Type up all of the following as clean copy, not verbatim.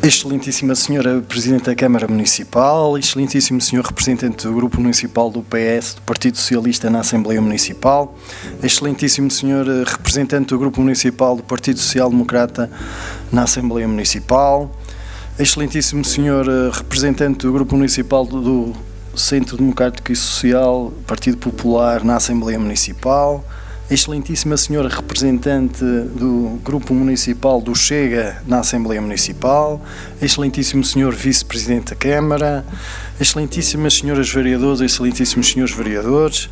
Excelentíssima Senhora Presidente da Câmara Municipal, Excelentíssimo Senhor Representante do Grupo Municipal do PS, do Partido Socialista na Assembleia Municipal, Excelentíssimo Senhor Representante do Grupo Municipal do Partido Social Democrata na Assembleia Municipal, Excelentíssimo Senhor Representante do Grupo Municipal do Centro Democrático e Social, Partido Popular na Assembleia Municipal, Excelentíssima Senhora Representante do Grupo Municipal do Chega na Assembleia Municipal, Excelentíssimo Senhor Vice-Presidente da Câmara, Excelentíssimas Senhoras Vereadoras, Excelentíssimos Senhores Vereadores,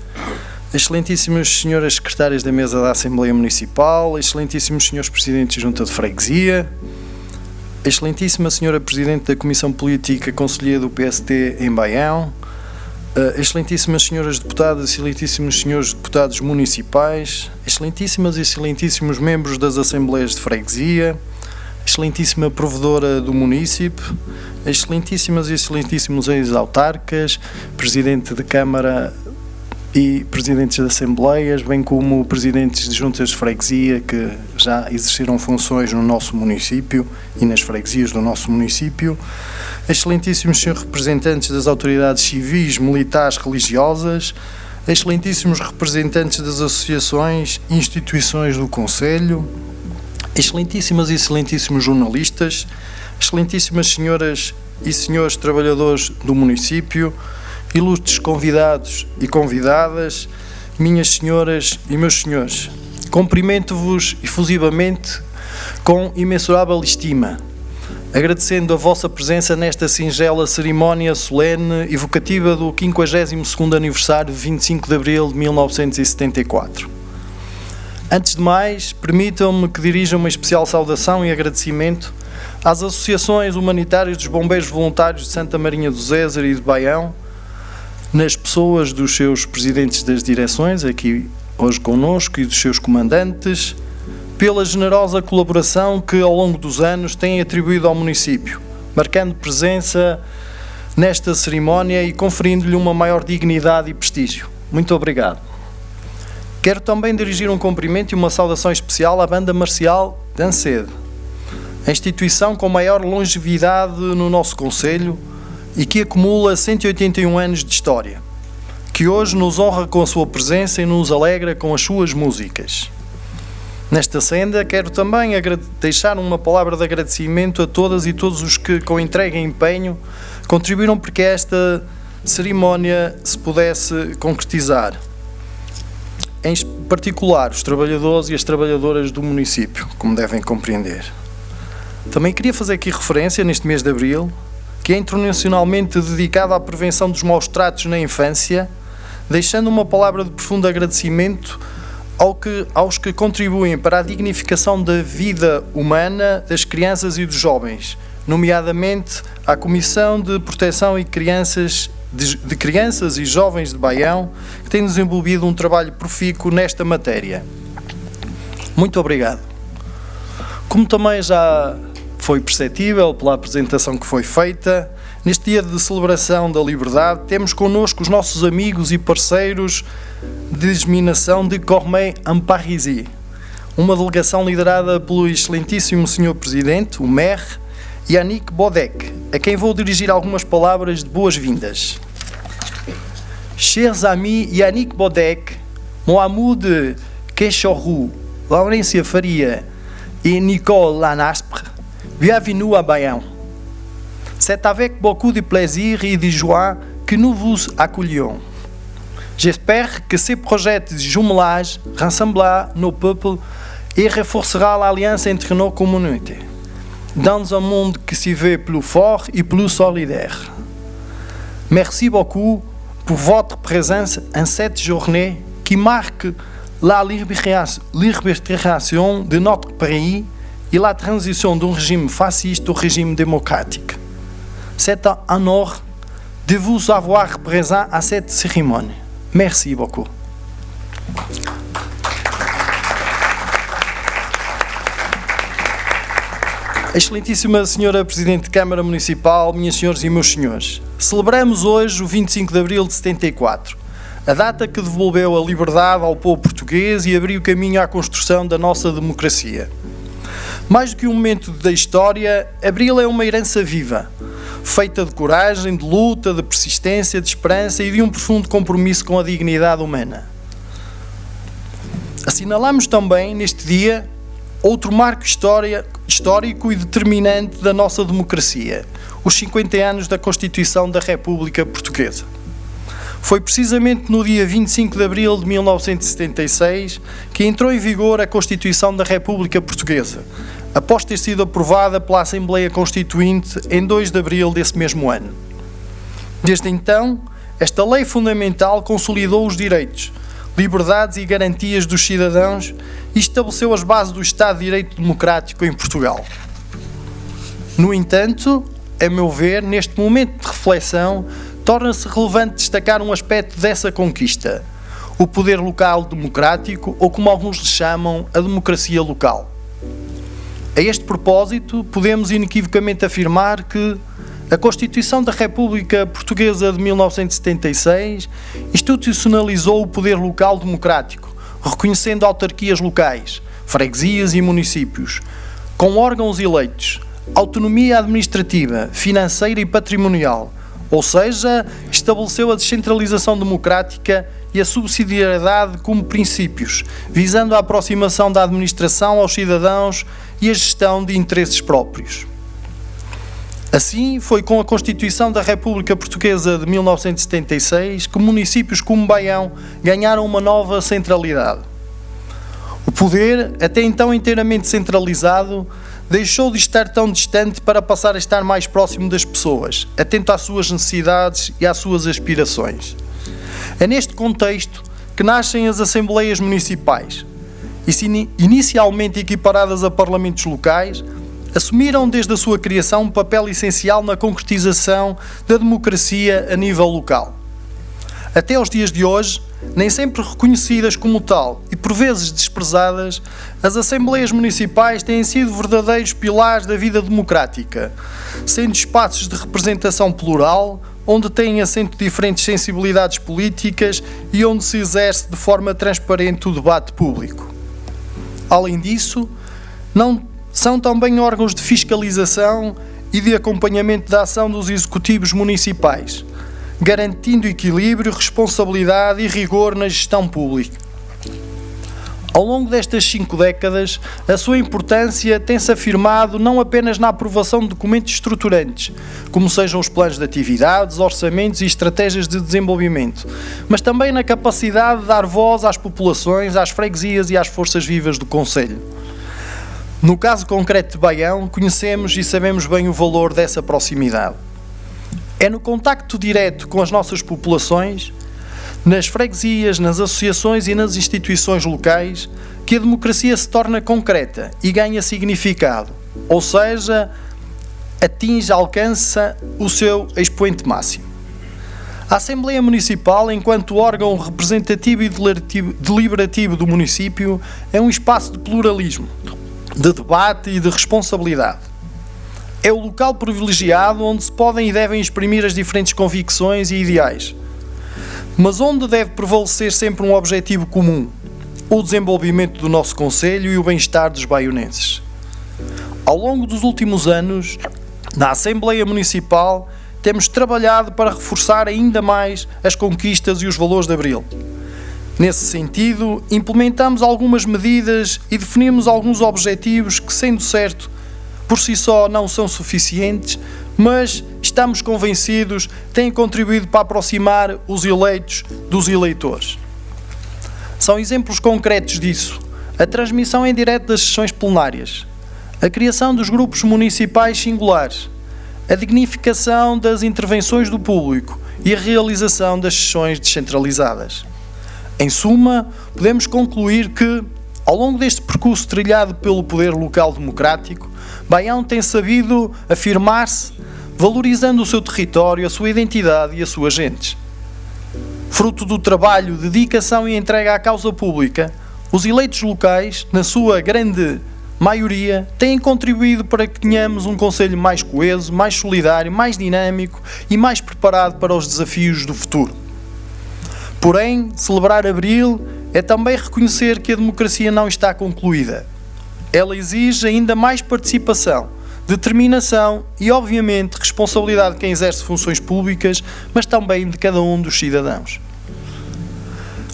Excelentíssimas Senhoras Secretárias da Mesa da Assembleia Municipal, Excelentíssimos Senhores Presidentes de Junta de Freguesia, Excelentíssima Senhora Presidente da Comissão Política Conselheira do PST em Baião, Excelentíssimas Senhoras Deputadas, Excelentíssimos Senhores Deputados Municipais, Excelentíssimas e Excelentíssimos Membros das Assembleias de Freguesia, Excelentíssima Provedora do Município, Excelentíssimas e Excelentíssimos ex-autarcas, Presidente de Câmara e Presidentes de Assembleias, bem como Presidentes de Juntas de Freguesia que já exerceram funções no nosso município e nas freguesias do nosso município, Excelentíssimos Senhores Representantes das Autoridades Civis, Militares, Religiosas, Excelentíssimos Representantes das Associações e Instituições do Conselho, Excelentíssimas e Excelentíssimos Jornalistas, Excelentíssimas Senhoras e Senhores Trabalhadores do Município, ilustres convidados e convidadas, minhas senhoras e meus senhores, cumprimento-vos efusivamente com imensurável estima, agradecendo a vossa presença nesta singela cerimónia solene evocativa do 52º aniversário de 25 de abril de 1974. Antes de mais, permitam-me que dirija uma especial saudação e agradecimento às associações humanitárias dos Bombeiros Voluntários de Santa Marinha do Zézer e de Baião, nas pessoas dos seus presidentes das direções, aqui hoje connosco, e dos seus comandantes, pela generosa colaboração que ao longo dos anos têm atribuído ao município, marcando presença nesta cerimónia e conferindo-lhe uma maior dignidade e prestígio. Muito obrigado. Quero também dirigir um cumprimento e uma saudação especial à Banda Marcial Dancede, a instituição com maior longevidade no nosso concelho e que acumula 181 anos de história, que hoje nos honra com a sua presença e nos alegra com as suas músicas. Nesta senda, quero também deixar uma palavra de agradecimento a todas e todos os que, com entrega e empenho, contribuíram para que esta cerimónia se pudesse concretizar. Em particular, os trabalhadores e as trabalhadoras do município, como devem compreender. Também queria fazer aqui referência, neste mês de abril, que é internacionalmente dedicado à prevenção dos maus-tratos na infância, deixando uma palavra de profundo agradecimento aos que contribuem para a dignificação da vida humana das crianças e dos jovens, nomeadamente à Comissão de Proteção de Crianças e Jovens de Baião, que tem desenvolvido um trabalho profícuo nesta matéria. Muito obrigado. Como também já foi perceptível pela apresentação que foi feita, neste dia de celebração da liberdade, temos connosco os nossos amigos e parceiros de disseminação de Cormeilles-en-Parisis, uma delegação liderada pelo excelentíssimo Sr. Presidente, o maire, Yannick Bodek, a quem vou dirigir algumas palavras de boas-vindas. Chers amis Yannick Bodek, Mohamed Quechorou, Laurência Faria et Nicole Lanaspre, bienvenue à Baião. C'est avec beaucoup de plaisir et de joie que nous vous accueillons. J'espère que ce projet de jumelage rassemblera nos peuples et renforcera l'alliance entre nos communautés, dans un monde qui se veut plus fort et plus solidaire. Merci beaucoup pour votre présence en cette journée qui marque la libération de notre pays et la transition d'un régime fasciste au régime démocratique. C'est un honneur de vous avoir présent à cette cérémonie. Merci beaucoup. Excelentíssima Senhora Presidente de Câmara Municipal, minhas senhoras e meus senhores, celebramos hoje o 25 de abril de 74, a data que devolveu a liberdade ao povo português e abriu caminho à construção da nossa democracia. Mais do que um momento da história, Abril é uma herança viva, feita de coragem, de luta, de persistência, de esperança e de um profundo compromisso com a dignidade humana. Assinalamos também, neste dia, outro marco histórico e determinante da nossa democracia, os 50 anos da Constituição da República Portuguesa. Foi precisamente no dia 25 de abril de 1976 que entrou em vigor a Constituição da República Portuguesa, após ter sido aprovada pela Assembleia Constituinte em 2 de abril desse mesmo ano. Desde então, esta lei fundamental consolidou os direitos, liberdades e garantias dos cidadãos e estabeleceu as bases do Estado de Direito Democrático em Portugal. No entanto, a meu ver, neste momento de reflexão, torna-se relevante destacar um aspecto dessa conquista, o poder local democrático, ou como alguns lhe chamam, a democracia local. A este propósito, podemos inequivocamente afirmar que a Constituição da República Portuguesa de 1976 institucionalizou o poder local democrático, reconhecendo autarquias locais, freguesias e municípios, com órgãos eleitos, autonomia administrativa, financeira e patrimonial, ou seja, estabeleceu a descentralização democrática e a subsidiariedade como princípios, visando a aproximação da administração aos cidadãos e a gestão de interesses próprios. Assim, foi com a Constituição da República Portuguesa de 1976 que municípios como Baião ganharam uma nova centralidade. O poder, até então inteiramente centralizado, deixou de estar tão distante para passar a estar mais próximo das pessoas, atento às suas necessidades e às suas aspirações. É neste contexto que nascem as Assembleias Municipais, e inicialmente equiparadas a parlamentos locais, assumiram desde a sua criação um papel essencial na concretização da democracia a nível local. Até aos dias de hoje, nem sempre reconhecidas como tal e por vezes desprezadas, as Assembleias Municipais têm sido verdadeiros pilares da vida democrática, sendo espaços de representação plural, onde têm assento diferentes sensibilidades políticas e onde se exerce de forma transparente o debate público. Além disso, são também órgãos de fiscalização e de acompanhamento da ação dos executivos municipais, garantindo equilíbrio, responsabilidade e rigor na gestão pública. Ao longo destas 5 décadas, a sua importância tem-se afirmado não apenas na aprovação de documentos estruturantes, como sejam os planos de atividades, orçamentos e estratégias de desenvolvimento, mas também na capacidade de dar voz às populações, às freguesias e às forças vivas do concelho. No caso concreto de Baião, conhecemos e sabemos bem o valor dessa proximidade. É no contacto direto com as nossas populações, nas freguesias, nas associações e nas instituições locais, que a democracia se torna concreta e ganha significado, ou seja, alcança o seu expoente máximo. A Assembleia Municipal, enquanto órgão representativo e deliberativo do município, é um espaço de pluralismo, de debate e de responsabilidade. É o local privilegiado onde se podem e devem exprimir as diferentes convicções e ideais, mas onde deve prevalecer sempre um objetivo comum, o desenvolvimento do nosso concelho e o bem-estar dos baionenses. Ao longo dos últimos anos, na Assembleia Municipal, temos trabalhado para reforçar ainda mais as conquistas e os valores de Abril. Nesse sentido, implementamos algumas medidas e definimos alguns objetivos que, sendo certo, por si só não são suficientes, mas estamos convencidos têm contribuído para aproximar os eleitos dos eleitores. São exemplos concretos disso: a transmissão em direto das sessões plenárias, a criação dos grupos municipais singulares, a dignificação das intervenções do público e a realização das sessões descentralizadas. Em suma, podemos concluir que, ao longo deste percurso trilhado pelo poder local democrático, Baião tem sabido afirmar-se, valorizando o seu território, a sua identidade e as suas gentes. Fruto do trabalho, dedicação e entrega à causa pública, os eleitos locais, na sua grande maioria, têm contribuído para que tenhamos um concelho mais coeso, mais solidário, mais dinâmico e mais preparado para os desafios do futuro. Porém, celebrar Abril é também reconhecer que a democracia não está concluída. Ela exige ainda mais participação, determinação e, obviamente, responsabilidade de quem exerce funções públicas, mas também de cada um dos cidadãos.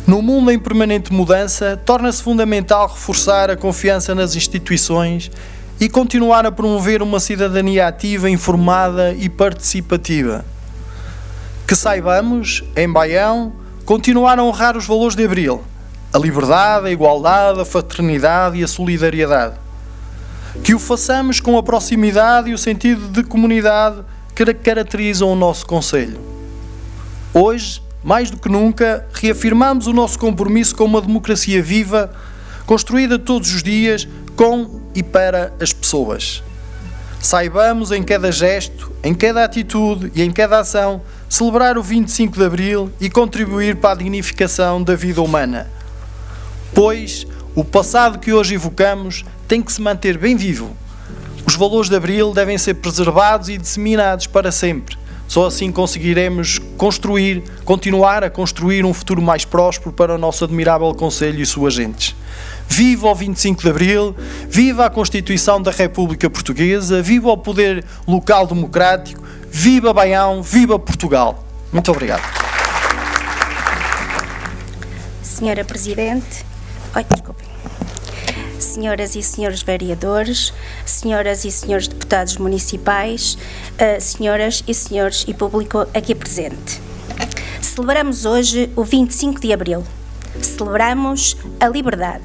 No mundo em permanente mudança, torna-se fundamental reforçar a confiança nas instituições e continuar a promover uma cidadania ativa, informada e participativa. Que saibamos, em Baião, continuar a honrar os valores de Abril: a liberdade, a igualdade, a fraternidade e a solidariedade. Que o façamos com a proximidade e o sentido de comunidade que caracterizam o nosso concelho. Hoje, mais do que nunca, reafirmamos o nosso compromisso com uma democracia viva, construída todos os dias com e para as pessoas. Saibamos em cada gesto, em cada atitude e em cada ação celebrar o 25 de Abril e contribuir para a dignificação da vida humana. Pois o passado que hoje evocamos tem que se manter bem vivo. Os valores de Abril devem ser preservados e disseminados para sempre. Só assim conseguiremos continuar a construir um futuro mais próspero para o nosso admirável concelho e suas gentes. Viva o 25 de Abril, viva a Constituição da República Portuguesa, viva o poder local democrático, viva Baião, viva Portugal. Muito obrigado. Senhora Presidente, senhoras e senhores vereadores, senhoras e senhores deputados municipais, senhoras e senhores e público aqui presente. Celebramos hoje o 25 de Abril. Celebramos a liberdade.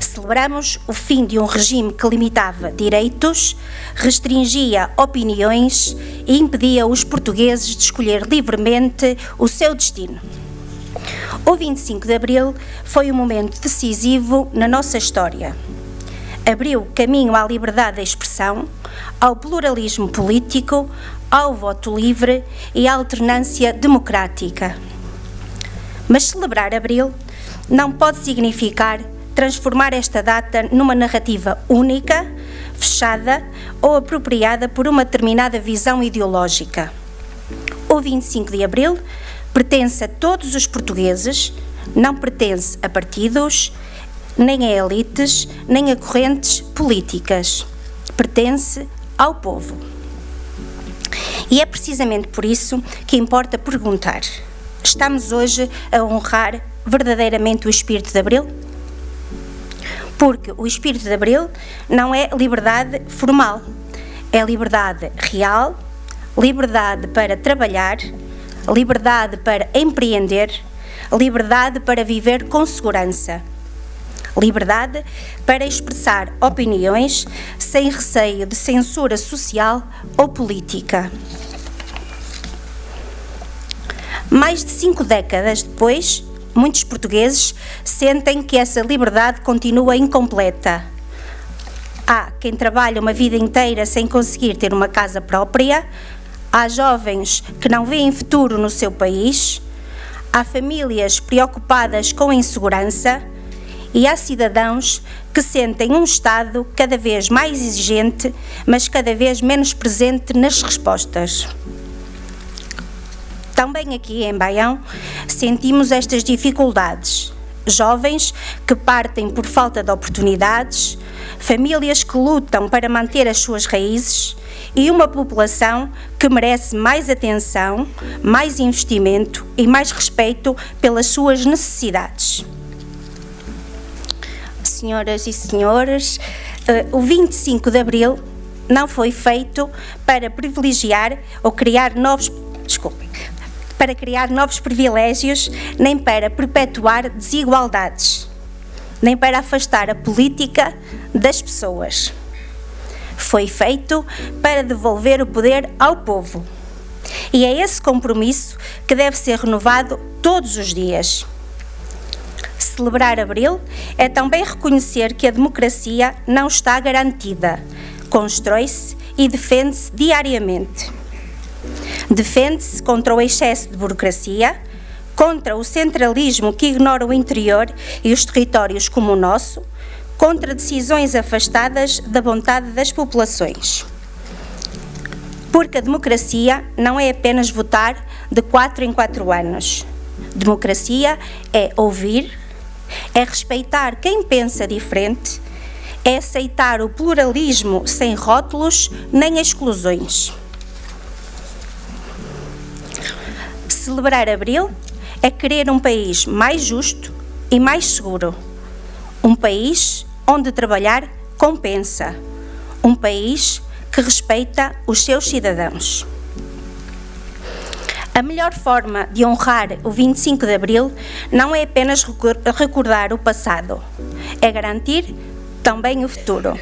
Celebramos o fim de um regime que limitava direitos, restringia opiniões e impedia os portugueses de escolher livremente o seu destino. O 25 de Abril foi um momento decisivo na nossa história. Abriu caminho à liberdade de expressão, ao pluralismo político, ao voto livre e à alternância democrática. Mas celebrar Abril não pode significar transformar esta data numa narrativa única, fechada ou apropriada por uma determinada visão ideológica. O 25 de Abril pertence a todos os portugueses, não pertence a partidos, nem a elites, nem a correntes políticas. Pertence ao povo. E é precisamente por isso que importa perguntar: estamos hoje a honrar verdadeiramente o espírito de Abril? Porque o espírito de Abril não é liberdade formal, é liberdade real, liberdade para trabalhar, liberdade para empreender, liberdade para viver com segurança, liberdade para expressar opiniões sem receio de censura social ou política. Mais de 5 décadas depois, muitos portugueses sentem que essa liberdade continua incompleta. Há quem trabalha uma vida inteira sem conseguir ter uma casa própria, há jovens que não veem futuro no seu país, há famílias preocupadas com a insegurança e há cidadãos que sentem um Estado cada vez mais exigente, mas cada vez menos presente nas respostas. Também aqui em Baião sentimos estas dificuldades. Jovens que partem por falta de oportunidades, famílias que lutam para manter as suas raízes e uma população que merece mais atenção, mais investimento e mais respeito pelas suas necessidades. Senhoras e senhores, o 25 de Abril não foi feito para privilegiar ou criar novos privilégios, nem para perpetuar desigualdades, nem para afastar a política das pessoas. Foi feito para devolver o poder ao povo. E é esse compromisso que deve ser renovado todos os dias. Celebrar Abril é também reconhecer que a democracia não está garantida, constrói-se e defende-se diariamente. Defende-se contra o excesso de burocracia, contra o centralismo que ignora o interior e os territórios como o nosso, contra decisões afastadas da vontade das populações. Porque a democracia não é apenas votar de 4 em 4 anos. Democracia é ouvir, é respeitar quem pensa diferente, É aceitar o pluralismo sem rótulos nem exclusões. Celebrar Abril é querer um país mais justo e mais seguro. Um país onde trabalhar compensa. Um país que respeita os seus cidadãos. A melhor forma de honrar o 25 de Abril não é apenas recordar o passado, é garantir também o futuro.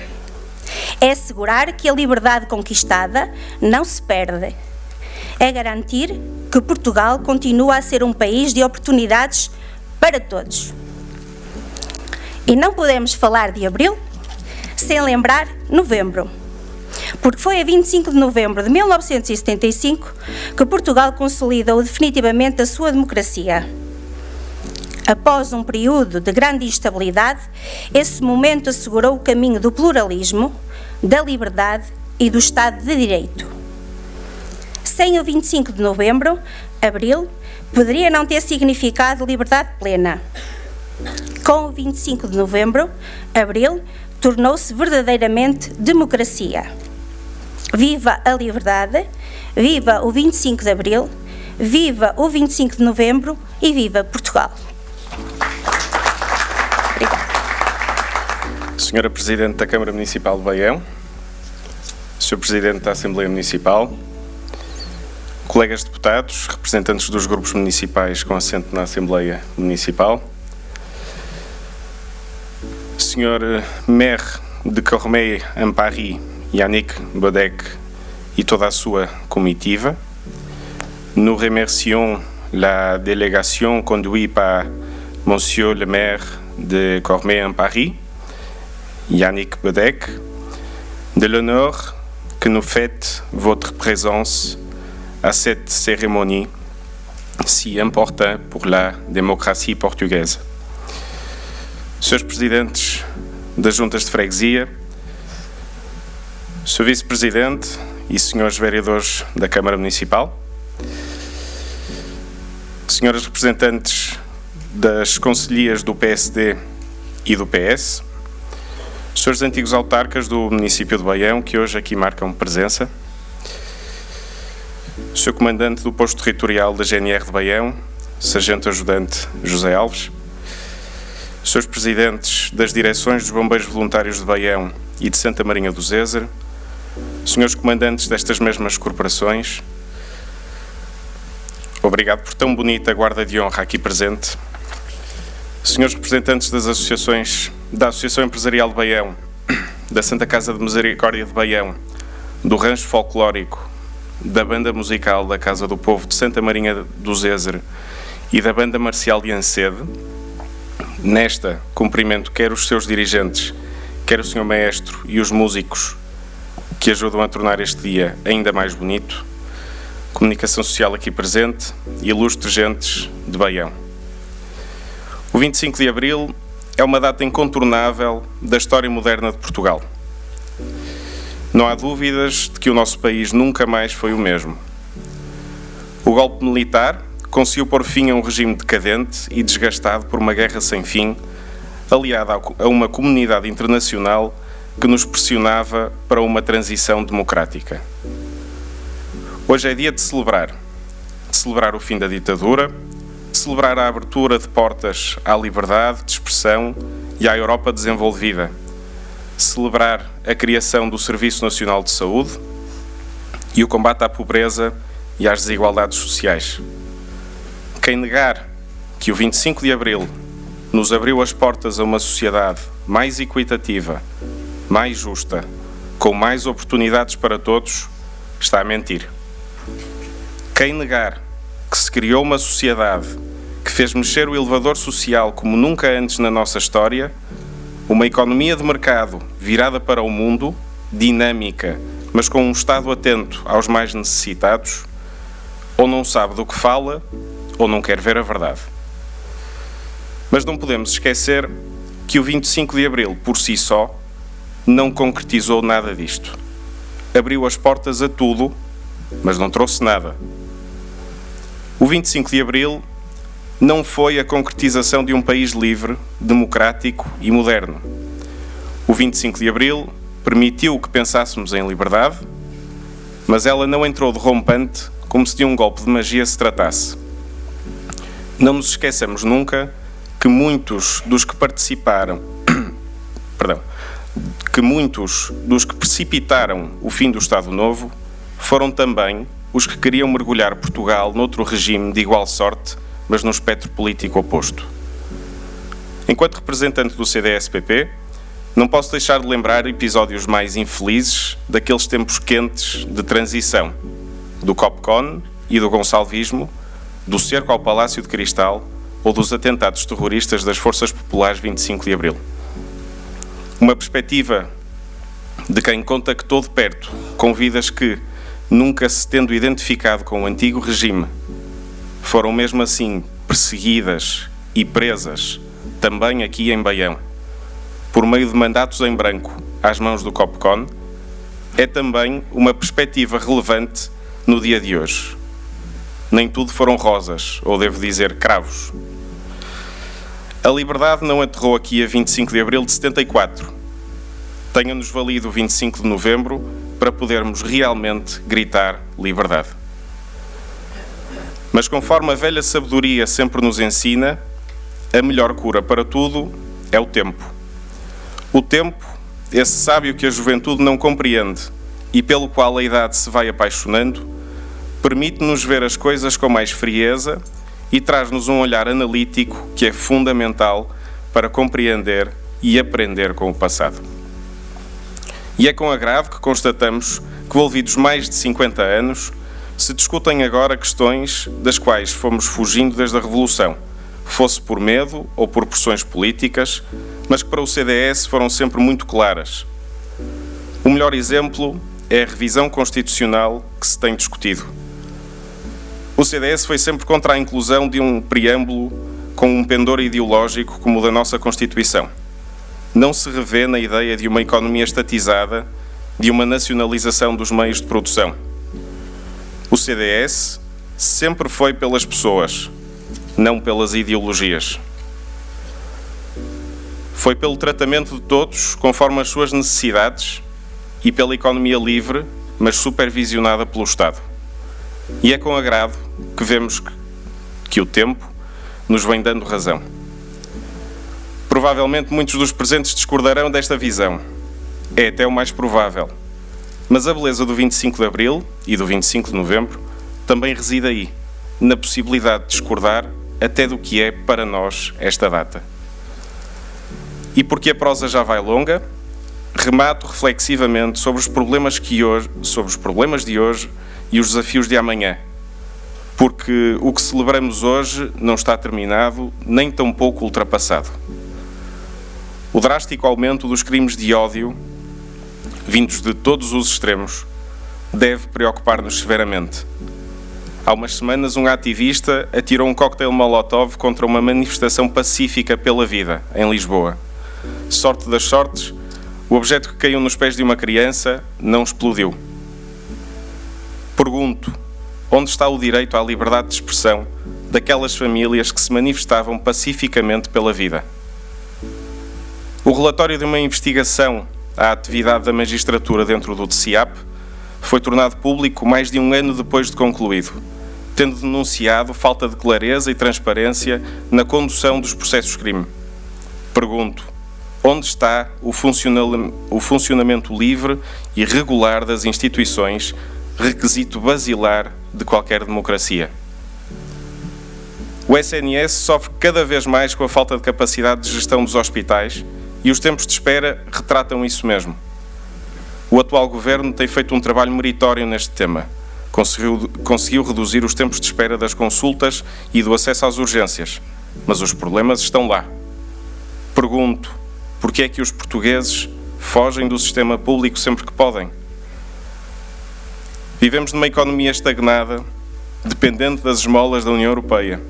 É assegurar que a liberdade conquistada não se perde. É garantir que Portugal continua a ser um país de oportunidades para todos. E não podemos falar de Abril sem lembrar Novembro, porque foi a 25 de novembro de 1975 que Portugal consolidou definitivamente a sua democracia. Após um período de grande instabilidade, esse momento assegurou o caminho do pluralismo, da liberdade e do Estado de Direito. Sem o 25 de novembro, Abril poderia não ter significado liberdade plena. Com o 25 de novembro, Abril tornou-se verdadeiramente democracia. Viva a liberdade, viva o 25 de Abril, viva o 25 de novembro e viva Portugal. Senhora Presidente da Câmara Municipal de Baião, Sr. Presidente da Assembleia Municipal, colegas deputados, representantes dos grupos municipais com assento na Assembleia Municipal, Sr. Maire de Cormeilles-en-Paris, Yannick Bodec, e toda a sua comitiva, nous remercions la délégation conduite par Monsieur le maire de Cormeilles-en-Paris, Yannick Bodec, de l'honneur que nous faites votre présence à cette cérémonie si importante pour la démocratie portuguesa. Senhores Presidentes das Juntas de Freguesia, Sr. Vice-Presidente e Senhores Vereadores da Câmara Municipal, Senhoras Representantes das Conselhias do PSD e do PS, Senhores Antigos Autarcas do município de Baião, que hoje aqui marcam presença, Sr. Comandante do Posto Territorial da GNR de Baião, Sargento Ajudante José Alves, Srs. Presidentes das Direções dos Bombeiros Voluntários de Baião e de Santa Marinha do Zezer, Senhores Comandantes destas mesmas corporações, obrigado por tão bonita guarda de honra aqui presente, Senhores Representantes das associações, da Associação Empresarial de Baião, da Santa Casa de Misericórdia de Baião, do Rancho Folclórico, da Banda Musical da Casa do Povo de Santa Marinha do Zezer e da Banda Marcial de Ancede. Nesta, cumprimento quer os seus dirigentes, quer o Sr. Maestro e os músicos que ajudam a tornar este dia ainda mais bonito, comunicação social aqui presente e ilustres gentes de Baião. O 25 de Abril é uma data incontornável da história moderna de Portugal. Não há dúvidas de que o nosso país nunca mais foi o mesmo. O golpe militar conseguiu pôr fim a um regime decadente e desgastado por uma guerra sem fim, aliada a uma comunidade internacional que nos pressionava para uma transição democrática. Hoje é dia de celebrar o fim da ditadura, de celebrar a abertura de portas à liberdade de expressão e à Europa desenvolvida, celebrar a criação do Serviço Nacional de Saúde e o combate à pobreza e às desigualdades sociais. Quem negar que o 25 de Abril nos abriu as portas a uma sociedade mais equitativa, mais justa, com mais oportunidades para todos, está a mentir. Quem negar que se criou uma sociedade que fez mexer o elevador social como nunca antes na nossa história, uma economia de mercado virada para o mundo, dinâmica, mas com um Estado atento aos mais necessitados, ou não sabe do que fala, ou não quer ver a verdade. Mas não podemos esquecer que o 25 de Abril, por si só, não concretizou nada disto. Abriu as portas a tudo, mas não trouxe nada. O 25 de Abril não foi a concretização de um país livre, democrático e moderno. O 25 de Abril permitiu que pensássemos em liberdade, mas ela não entrou de rompante como se de um golpe de magia se tratasse. Não nos esqueçamos nunca que muitos dos que precipitaram o fim do Estado Novo foram também os que queriam mergulhar Portugal noutro regime de igual sorte, mas num espectro político oposto. Enquanto representante do CDS-PP, não posso deixar de lembrar episódios mais infelizes daqueles tempos quentes de transição, do COPCON e do gonçalvismo, do cerco ao Palácio de Cristal ou dos atentados terroristas das Forças Populares 25 de Abril. Uma perspectiva de quem contactou de perto com vidas que, nunca se tendo identificado com o antigo regime, foram mesmo assim perseguidas e presas, também aqui em Baião, por meio de mandatos em branco às mãos do COPCON, é também uma perspectiva relevante no dia de hoje. Nem tudo foram rosas, ou devo dizer, cravos. A liberdade não aterrou aqui a 25 de Abril de 74. Tenha-nos valido o 25 de Novembro para podermos realmente gritar liberdade. Mas conforme a velha sabedoria sempre nos ensina, a melhor cura para tudo é o tempo. O tempo, esse sábio que a juventude não compreende e pelo qual a idade se vai apaixonando, permite-nos ver as coisas com mais frieza e traz-nos um olhar analítico que é fundamental para compreender e aprender com o passado. E é com agrado que constatamos que, envolvidos mais de 50 anos, se discutem agora questões das quais fomos fugindo desde a Revolução, fosse por medo ou por pressões políticas, mas que para o CDS foram sempre muito claras. O melhor exemplo é a revisão constitucional que se tem discutido. O CDS foi sempre contra a inclusão de um preâmbulo com um pendor ideológico como o da nossa Constituição. Não se revê na ideia de uma economia estatizada, de uma nacionalização dos meios de produção. O CDS sempre foi pelas pessoas, não pelas ideologias. Foi pelo tratamento de todos conforme as suas necessidades e pela economia livre, mas supervisionada pelo Estado. E é com agrado que vemos que o tempo nos vem dando razão. Provavelmente muitos dos presentes discordarão desta visão. É até o mais provável. Mas a beleza do 25 de Abril e do 25 de Novembro também reside aí, na possibilidade de discordar até do que é para nós esta data. E porque a prosa já vai longa, remato reflexivamente sobre os problemas de hoje e os desafios de amanhã, porque o que celebramos hoje não está terminado, nem tampouco ultrapassado. O drástico aumento dos crimes de ódio, vindos de todos os extremos, deve preocupar-nos severamente. Há umas semanas, um ativista atirou um cocktail Molotov contra uma manifestação pacífica pela vida, em Lisboa. Sorte das sortes, o objeto que caiu nos pés de uma criança não explodiu. Pergunto, onde está o direito à liberdade de expressão daquelas famílias que se manifestavam pacificamente pela vida? O relatório de uma investigação à atividade da magistratura dentro do TCIAP foi tornado público mais de um ano depois de concluído, tendo denunciado falta de clareza e transparência na condução dos processos-crime. Pergunto, onde está o funcionamento livre e regular das instituições, requisito basilar de qualquer democracia? O SNS sofre cada vez mais com a falta de capacidade de gestão dos hospitais e os tempos de espera retratam isso mesmo. O atual governo tem feito um trabalho meritório neste tema. Conseguiu reduzir os tempos de espera das consultas e do acesso às urgências, mas os problemas estão lá. Pergunto, porquê é que os portugueses fogem do sistema público sempre que podem? Vivemos numa economia estagnada, dependente das esmolas da União Europeia.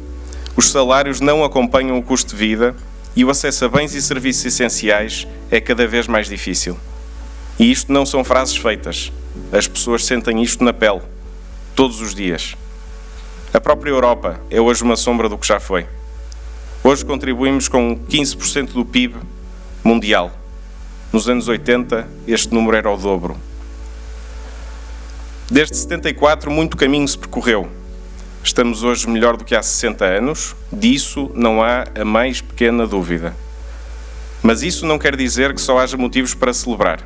Os salários não acompanham o custo de vida e o acesso a bens e serviços essenciais é cada vez mais difícil. E isto não são frases feitas. As pessoas sentem isto na pele, todos os dias. A própria Europa é hoje uma sombra do que já foi. Hoje contribuímos com 15% do PIB mundial. Nos anos 80, este número era o dobro. Desde 74, muito caminho se percorreu. Estamos hoje melhor do que há 60 anos, disso não há a mais pequena dúvida. Mas isso não quer dizer que só haja motivos para celebrar.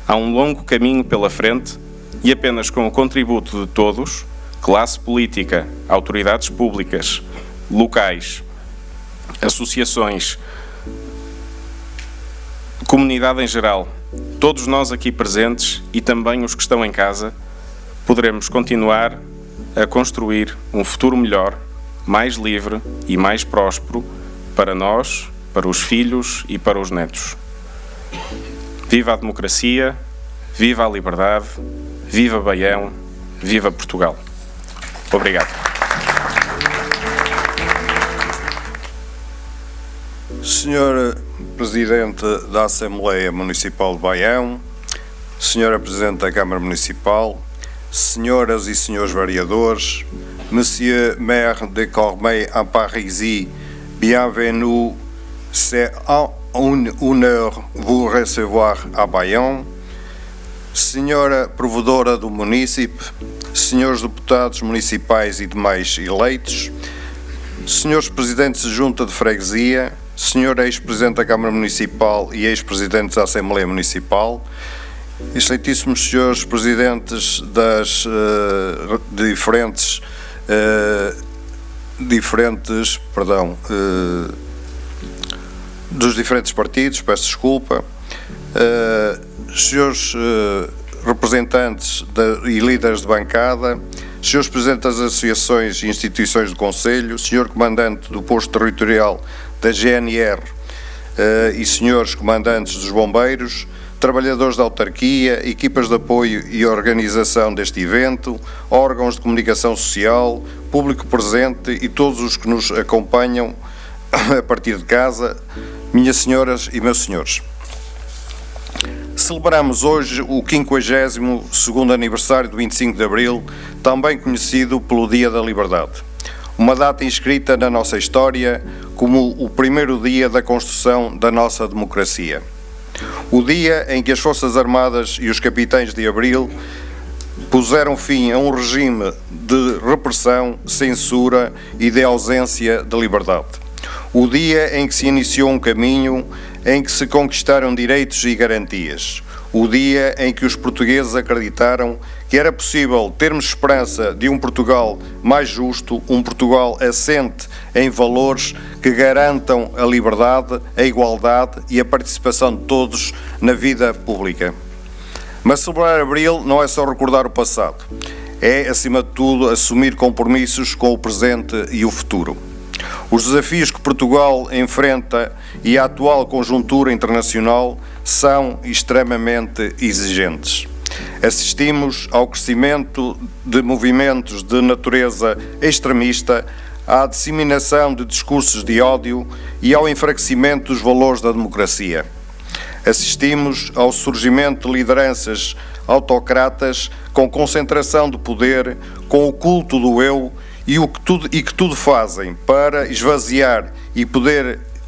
Há um longo caminho pela frente e apenas com o contributo de todos, classe política, autoridades públicas, locais, associações, comunidade em geral, todos nós aqui presentes e também os que estão em casa, poderemos continuar a construir um futuro melhor, mais livre e mais próspero para nós, para os filhos e para os netos. Viva a democracia, viva a liberdade, viva Baião, viva Portugal. Obrigado. Senhor Presidente da Assembleia Municipal de Baião, Senhora Presidente da Câmara Municipal, Senhoras e Senhores Vereadores, Monsieur Maire de Cormeilles-en-Parisis, bienvenue, c'est un honneur vous recevoir à Baião. Senhora Provedora do Munícipe, Senhores Deputados Municipais e demais eleitos, Senhores Presidentes de Junta de Freguesia, Senhor Ex-Presidente da Câmara Municipal e Ex-Presidentes da Assembleia Municipal, Excelentíssimos Senhores Presidentes das dos diferentes partidos, peço desculpa, Senhores representantes e líderes de bancada, Senhores Presidentes das Associações e Instituições do Conselho, Senhor Comandante do Posto Territorial da GNR e Senhores Comandantes dos Bombeiros, trabalhadores da autarquia, equipas de apoio e organização deste evento, órgãos de comunicação social, público presente e todos os que nos acompanham a partir de casa, minhas senhoras e meus senhores. Celebramos hoje o 52º aniversário do 25 de Abril, também conhecido pelo Dia da Liberdade. Uma data inscrita na nossa história como o primeiro dia da construção da nossa democracia. O dia em que as Forças Armadas e os capitães de Abril puseram fim a um regime de repressão, censura e de ausência de liberdade. O dia em que se iniciou um caminho em que se conquistaram direitos e garantias. O dia em que os portugueses acreditaram que era possível termos esperança de um Portugal mais justo, um Portugal assente em valores que garantam a liberdade, a igualdade e a participação de todos na vida pública. Mas celebrar Abril não é só recordar o passado, é, acima de tudo, assumir compromissos com o presente e o futuro. Os desafios que Portugal enfrenta e a atual conjuntura internacional são extremamente exigentes. Assistimos ao crescimento de movimentos de natureza extremista, à disseminação de discursos de ódio e ao enfraquecimento dos valores da democracia. Assistimos ao surgimento de lideranças autocratas com concentração de poder, com o culto do eu e que tudo fazem para esvaziar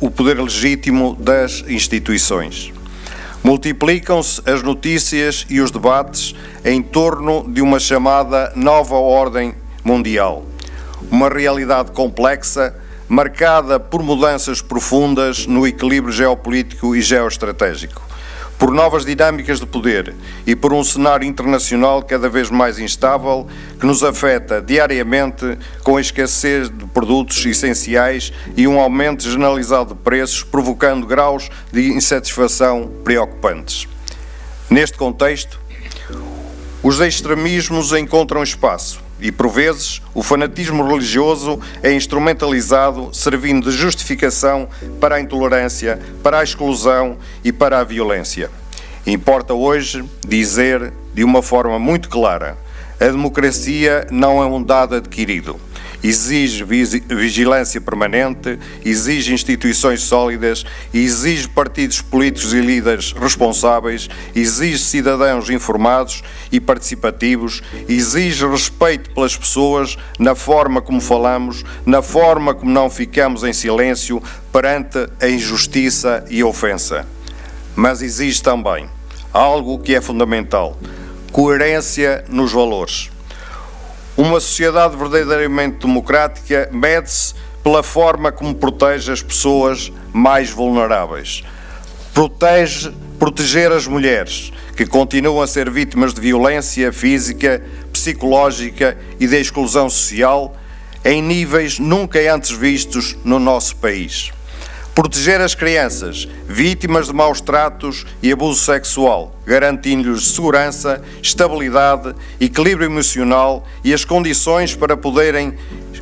o poder legítimo das instituições. Multiplicam-se as notícias e os debates em torno de uma chamada nova ordem mundial. Uma realidade complexa, marcada por mudanças profundas no equilíbrio geopolítico e geoestratégico, por novas dinâmicas de poder e por um cenário internacional cada vez mais instável que nos afeta diariamente com a escassez de produtos essenciais e um aumento generalizado de preços, provocando graus de insatisfação preocupantes. Neste contexto, os extremismos encontram espaço e, por vezes, o fanatismo religioso é instrumentalizado, servindo de justificação para a intolerância, para a exclusão e para a violência. Importa hoje dizer, de uma forma muito clara, a democracia não é um dado adquirido. Exige vigilância permanente, exige instituições sólidas, exige partidos políticos e líderes responsáveis, exige cidadãos informados e participativos, exige respeito pelas pessoas na forma como falamos, na forma como não ficamos em silêncio perante a injustiça e a ofensa. mas exige também algo que é fundamental: coerência nos valores. Uma sociedade verdadeiramente democrática mede-se pela forma como protege as pessoas mais vulneráveis. Proteger as mulheres, que continuam a ser vítimas de violência física, psicológica e de exclusão social, em níveis nunca antes vistos no nosso país. Proteger as crianças, vítimas de maus tratos e abuso sexual, garantindo-lhes segurança, estabilidade, equilíbrio emocional e as condições para poderem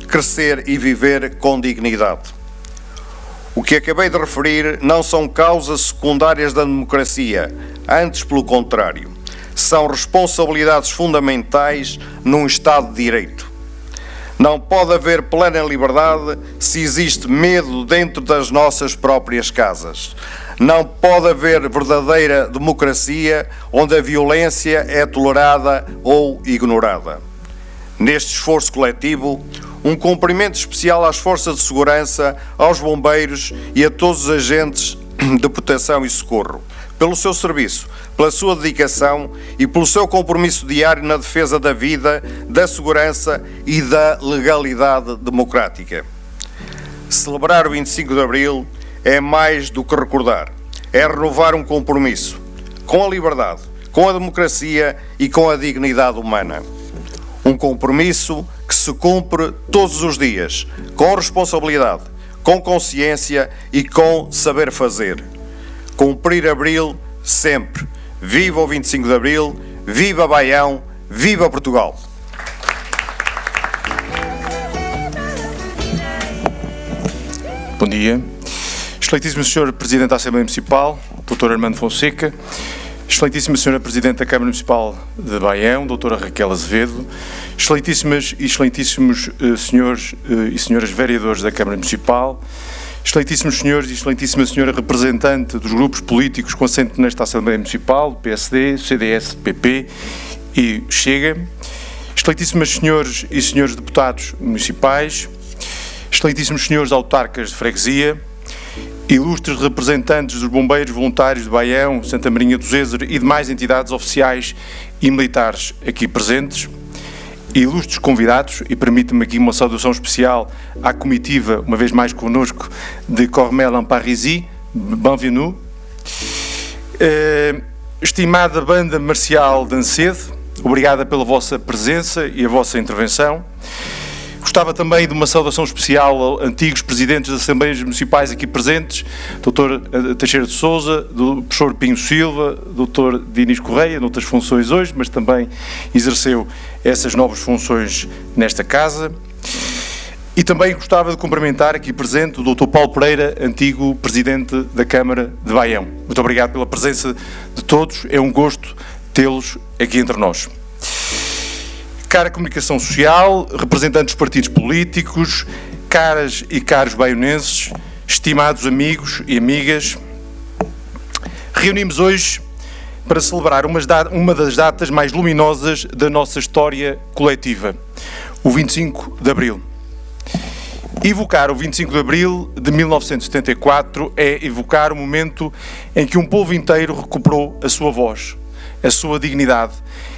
crescer e viver com dignidade. O que acabei de referir não são causas secundárias da democracia, antes pelo contrário. São responsabilidades fundamentais num Estado de Direito. Não pode haver plena liberdade se existe medo dentro das nossas próprias casas. Não pode haver verdadeira democracia onde a violência é tolerada ou ignorada. Neste esforço coletivo, um cumprimento especial às forças de segurança, aos bombeiros e a todos os agentes de proteção e socorro, pelo seu serviço, pela sua dedicação e pelo seu compromisso diário na defesa da vida, da segurança e da legalidade democrática. Celebrar o 25 de Abril é mais do que recordar, é renovar um compromisso com a liberdade, com a democracia e com a dignidade humana. Um compromisso que se cumpre todos os dias, com responsabilidade, com consciência e com saber fazer. Cumprir Abril sempre. Viva o 25 de Abril, viva Baião, viva Portugal! Bom dia. Excelentíssimo Sr. Presidente da Assembleia Municipal, Dr. Armando Fonseca, Excelentíssima Sra. Presidente da Câmara Municipal de Baião, Dra. Raquel Azevedo, Excelentíssimas e Excelentíssimos senhores e senhoras vereadores da Câmara Municipal, Excelentíssimos senhores e Excelentíssima Senhora representante dos grupos políticos com assento nesta Assembleia Municipal, PSD, CDS, PP e Chega, Excelentíssimas senhores e senhores deputados municipais, Excelentíssimos senhores autarcas de freguesia, ilustres representantes dos bombeiros voluntários de Baião, Santa Marinha do Zezer e demais entidades oficiais e militares aqui presentes, ilustres convidados, e permite-me aqui uma saudação especial à comitiva, uma vez mais connosco, de Cormel-en-Parisis, bienvenue. Estimada banda marcial de Ancede, obrigada pela vossa presença e a vossa intervenção. Gostava também de uma saudação especial a antigos presidentes das Assembleias Municipais aqui presentes, Dr. Teixeira de Sousa, do professor Pinho Silva, Dr. Dinis Correia, noutras funções hoje, mas também exerceu essas novas funções nesta casa. E também gostava de cumprimentar aqui presente o Dr. Paulo Pereira, antigo Presidente da Câmara de Baião. Muito obrigado pela presença de todos, é um gosto tê-los aqui entre nós. Cara Comunicação Social, representantes dos partidos políticos, caras e caros baionenses, estimados amigos e amigas, reunimos hoje para celebrar uma das datas mais luminosas da nossa história coletiva, o 25 de Abril. Evocar o 25 de Abril de 1974 é evocar o momento em que um povo inteiro recuperou a sua voz, a sua dignidade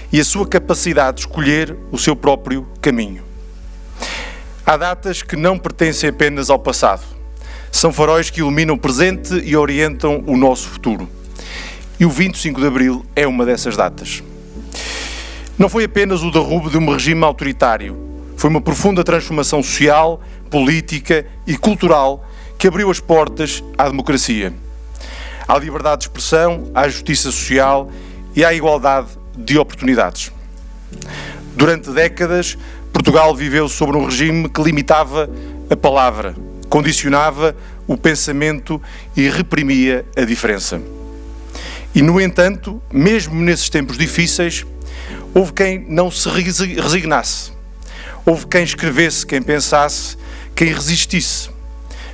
e a sua capacidade de escolher o seu próprio caminho. Há datas que não pertencem apenas ao passado. São faróis que iluminam o presente e orientam o nosso futuro. E o 25 de Abril é uma dessas datas. Não foi apenas o derrubo de um regime autoritário. Foi uma profunda transformação social, política e cultural que abriu as portas à democracia, à liberdade de expressão, à justiça social e à igualdade de oportunidades. Durante décadas, Portugal viveu sobre um regime que limitava a palavra, condicionava o pensamento e reprimia a diferença. E, no entanto, mesmo nesses tempos difíceis, houve quem não se resignasse, houve quem escrevesse, quem pensasse, quem resistisse,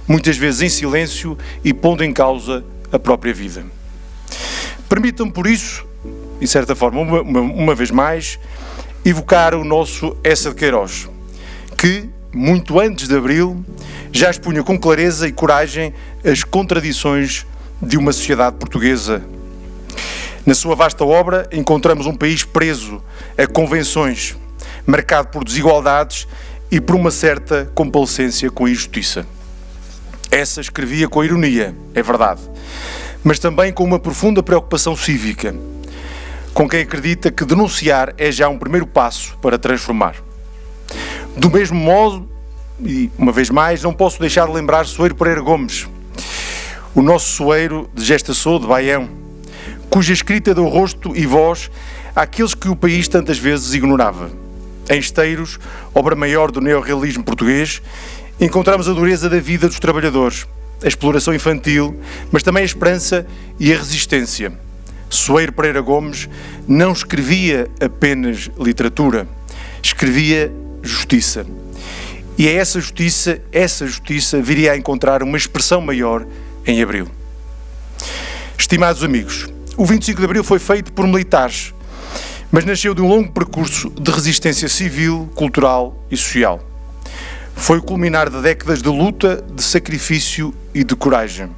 muitas vezes em silêncio e pondo em causa a própria vida. Permitam-me, por isso, de certa forma, uma vez mais, evocar o nosso Eça de Queiroz, que, muito antes de Abril, já expunha com clareza e coragem as contradições de uma sociedade portuguesa Na sua vasta obra, encontramos um país preso a convenções, marcado por desigualdades e por uma certa complacência com a injustiça. Essa escrevia com ironia, é verdade, mas também com uma profunda preocupação cívica, com quem acredita que denunciar é já um primeiro passo para transformar. Do mesmo modo, e uma vez mais, não posso deixar de lembrar Soeiro Pereira Gomes, o nosso Soeiro de Gestação de Baião, cuja escrita deu rosto e voz àqueles que o país tantas vezes ignorava. Em Esteiros, obra maior do neorrealismo português, encontramos a dureza da vida dos trabalhadores, a exploração infantil, mas também a esperança e a resistência. Soeiro Pereira Gomes não escrevia apenas literatura, escrevia justiça. E é essa justiça viria a encontrar uma expressão maior em Abril. Estimados amigos, o 25 de Abril foi feito por militares, mas nasceu de um longo percurso de resistência civil, cultural e social. Foi o culminar de décadas de luta, de sacrifício e de coragem.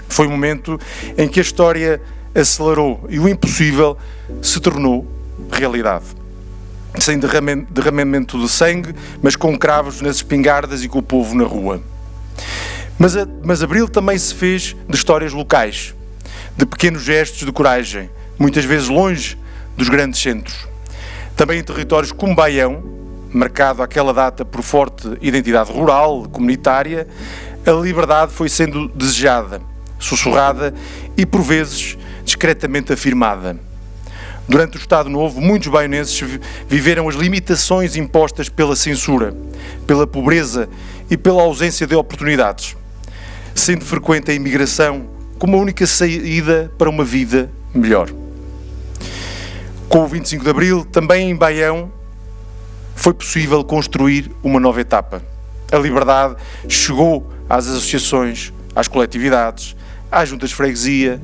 Foi o momento em que a história acelerou e o impossível se tornou realidade. Sem derramamento de sangue, mas com cravos nas espingardas e com o povo na rua. Mas Abril também se fez de histórias locais, de pequenos gestos de coragem, muitas vezes longe dos grandes centros. Também em territórios como Baião, marcado àquela data por forte identidade rural, comunitária, a liberdade foi sendo desejada, sussurrada e, por vezes, discretamente afirmada. Durante o Estado Novo, muitos baionenses viveram as limitações impostas pela censura, pela pobreza e pela ausência de oportunidades, sendo frequente a imigração como a única saída para uma vida melhor. Com o 25 de Abril, também em Baião, foi possível construir uma nova etapa. A liberdade chegou às associações, às coletividades, às juntas de freguesia,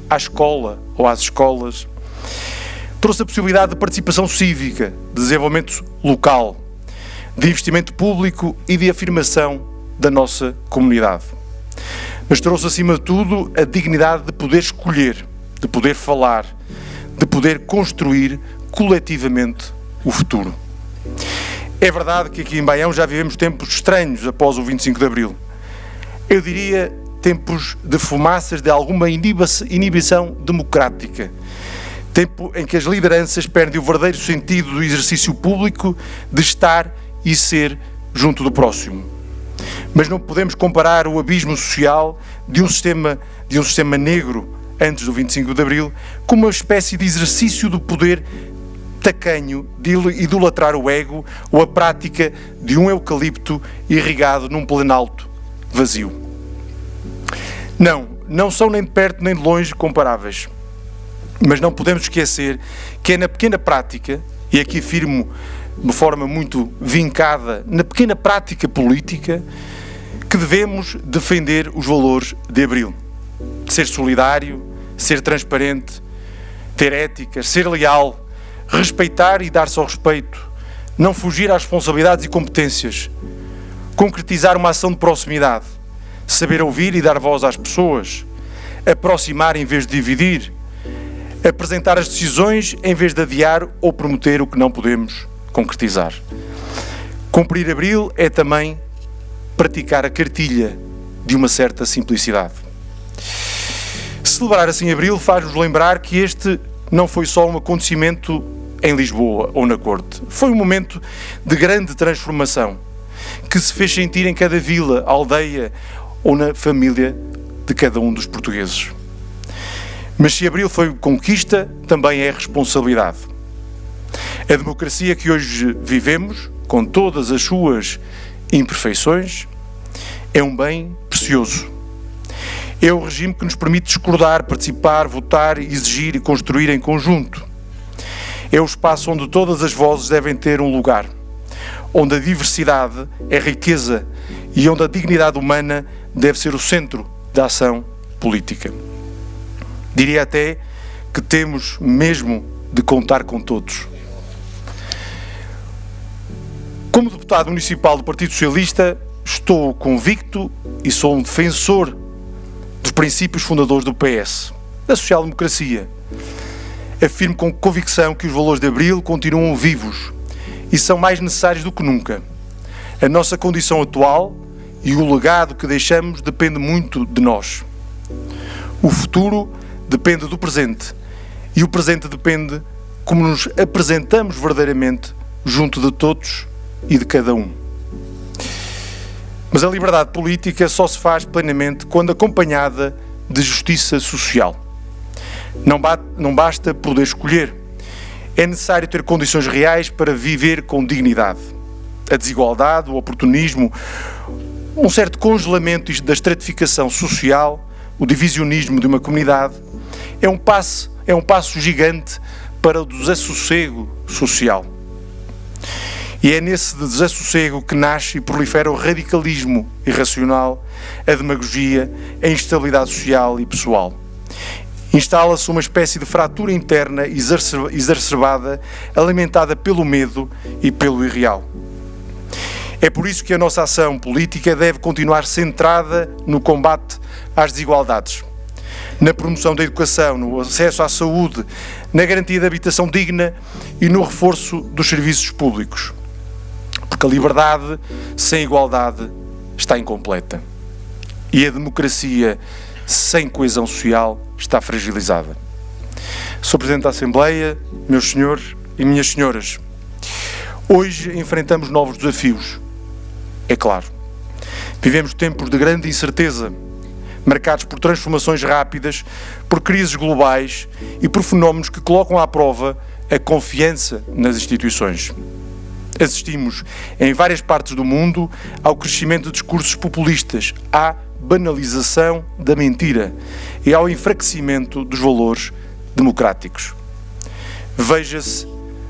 à escola ou às escolas. Trouxe a possibilidade de participação cívica, de desenvolvimento local, de investimento público e de afirmação da nossa comunidade. Mas trouxe, acima de tudo, a dignidade de poder escolher, de poder falar, de poder construir coletivamente o futuro. É verdade que aqui em Baião já vivemos tempos estranhos após o 25 de Abril. Eu diria tempos de fumaças de alguma inibição democrática. Tempo em que as lideranças perdem o verdadeiro sentido do exercício público de estar e ser junto do próximo. Mas não podemos comparar o abismo social de um sistema negro antes do 25 de Abril com uma espécie de exercício do poder tacanho de idolatrar o ego ou a prática de um eucalipto irrigado num planalto vazio. Não são nem de perto nem de longe comparáveis. Mas não podemos esquecer que é na pequena prática, e aqui afirmo de uma forma muito vincada, na pequena prática política, que devemos defender os valores de Abril. Ser solidário, ser transparente, ter ética, ser leal, respeitar e dar-se ao respeito, não fugir às responsabilidades e competências, concretizar uma ação de proximidade, saber ouvir e dar voz às pessoas, aproximar em vez de dividir, apresentar as decisões em vez de adiar ou prometer o que não podemos concretizar. Cumprir Abril é também praticar a cartilha de uma certa simplicidade. Celebrar assim Abril faz-nos lembrar que este não foi só um acontecimento em Lisboa ou na Corte. Foi um momento de grande transformação que se fez sentir em cada vila, aldeia ou na família de cada um dos portugueses. Mas se Abril foi conquista, também é responsabilidade. A democracia que hoje vivemos, com todas as suas imperfeições, é um bem precioso. É o regime que nos permite discordar, participar, votar, exigir e construir em conjunto. É o espaço onde todas as vozes devem ter um lugar, onde a diversidade é riqueza e onde a dignidade humana deve ser o centro da ação política. Diria até que temos mesmo de contar com todos. Como deputado municipal do Partido Socialista, estou convicto e sou um defensor dos princípios fundadores do PS, da social-democracia, Afirmo com convicção que os valores de Abril continuam vivos e são mais necessários do que nunca. A nossa condição atual e o legado que deixamos depende muito de nós. O futuro depende do presente e o presente depende como nos apresentamos verdadeiramente junto de todos e de cada um. Mas a liberdade política só se faz plenamente quando acompanhada de justiça social. Não basta poder escolher. É necessário ter condições reais para viver com dignidade. A desigualdade, o oportunismo, um certo congelamento da estratificação social, o divisionismo de uma comunidade, é um passo gigante para o desassossego social. E é nesse desassossego que nasce e prolifera o radicalismo irracional, a demagogia, a instabilidade social e pessoal. Instala-se uma espécie de fratura interna exacerbada, alimentada pelo medo e pelo irreal. É por isso que a nossa ação política deve continuar centrada no combate às desigualdades, na promoção da educação, no acesso à saúde, na garantia de habitação digna e no reforço dos serviços públicos. Porque a liberdade sem igualdade está incompleta. E a democracia sem coesão social está fragilizada. Sr. Presidente da Assembleia, meus senhores e minhas senhoras, hoje enfrentamos novos desafios. É claro. Vivemos tempos de grande incerteza, marcados por transformações rápidas, por crises globais e por fenómenos que colocam à prova a confiança nas instituições. Assistimos, em várias partes do mundo, ao crescimento de discursos populistas, à banalização da mentira e ao enfraquecimento dos valores democráticos. Veja-se,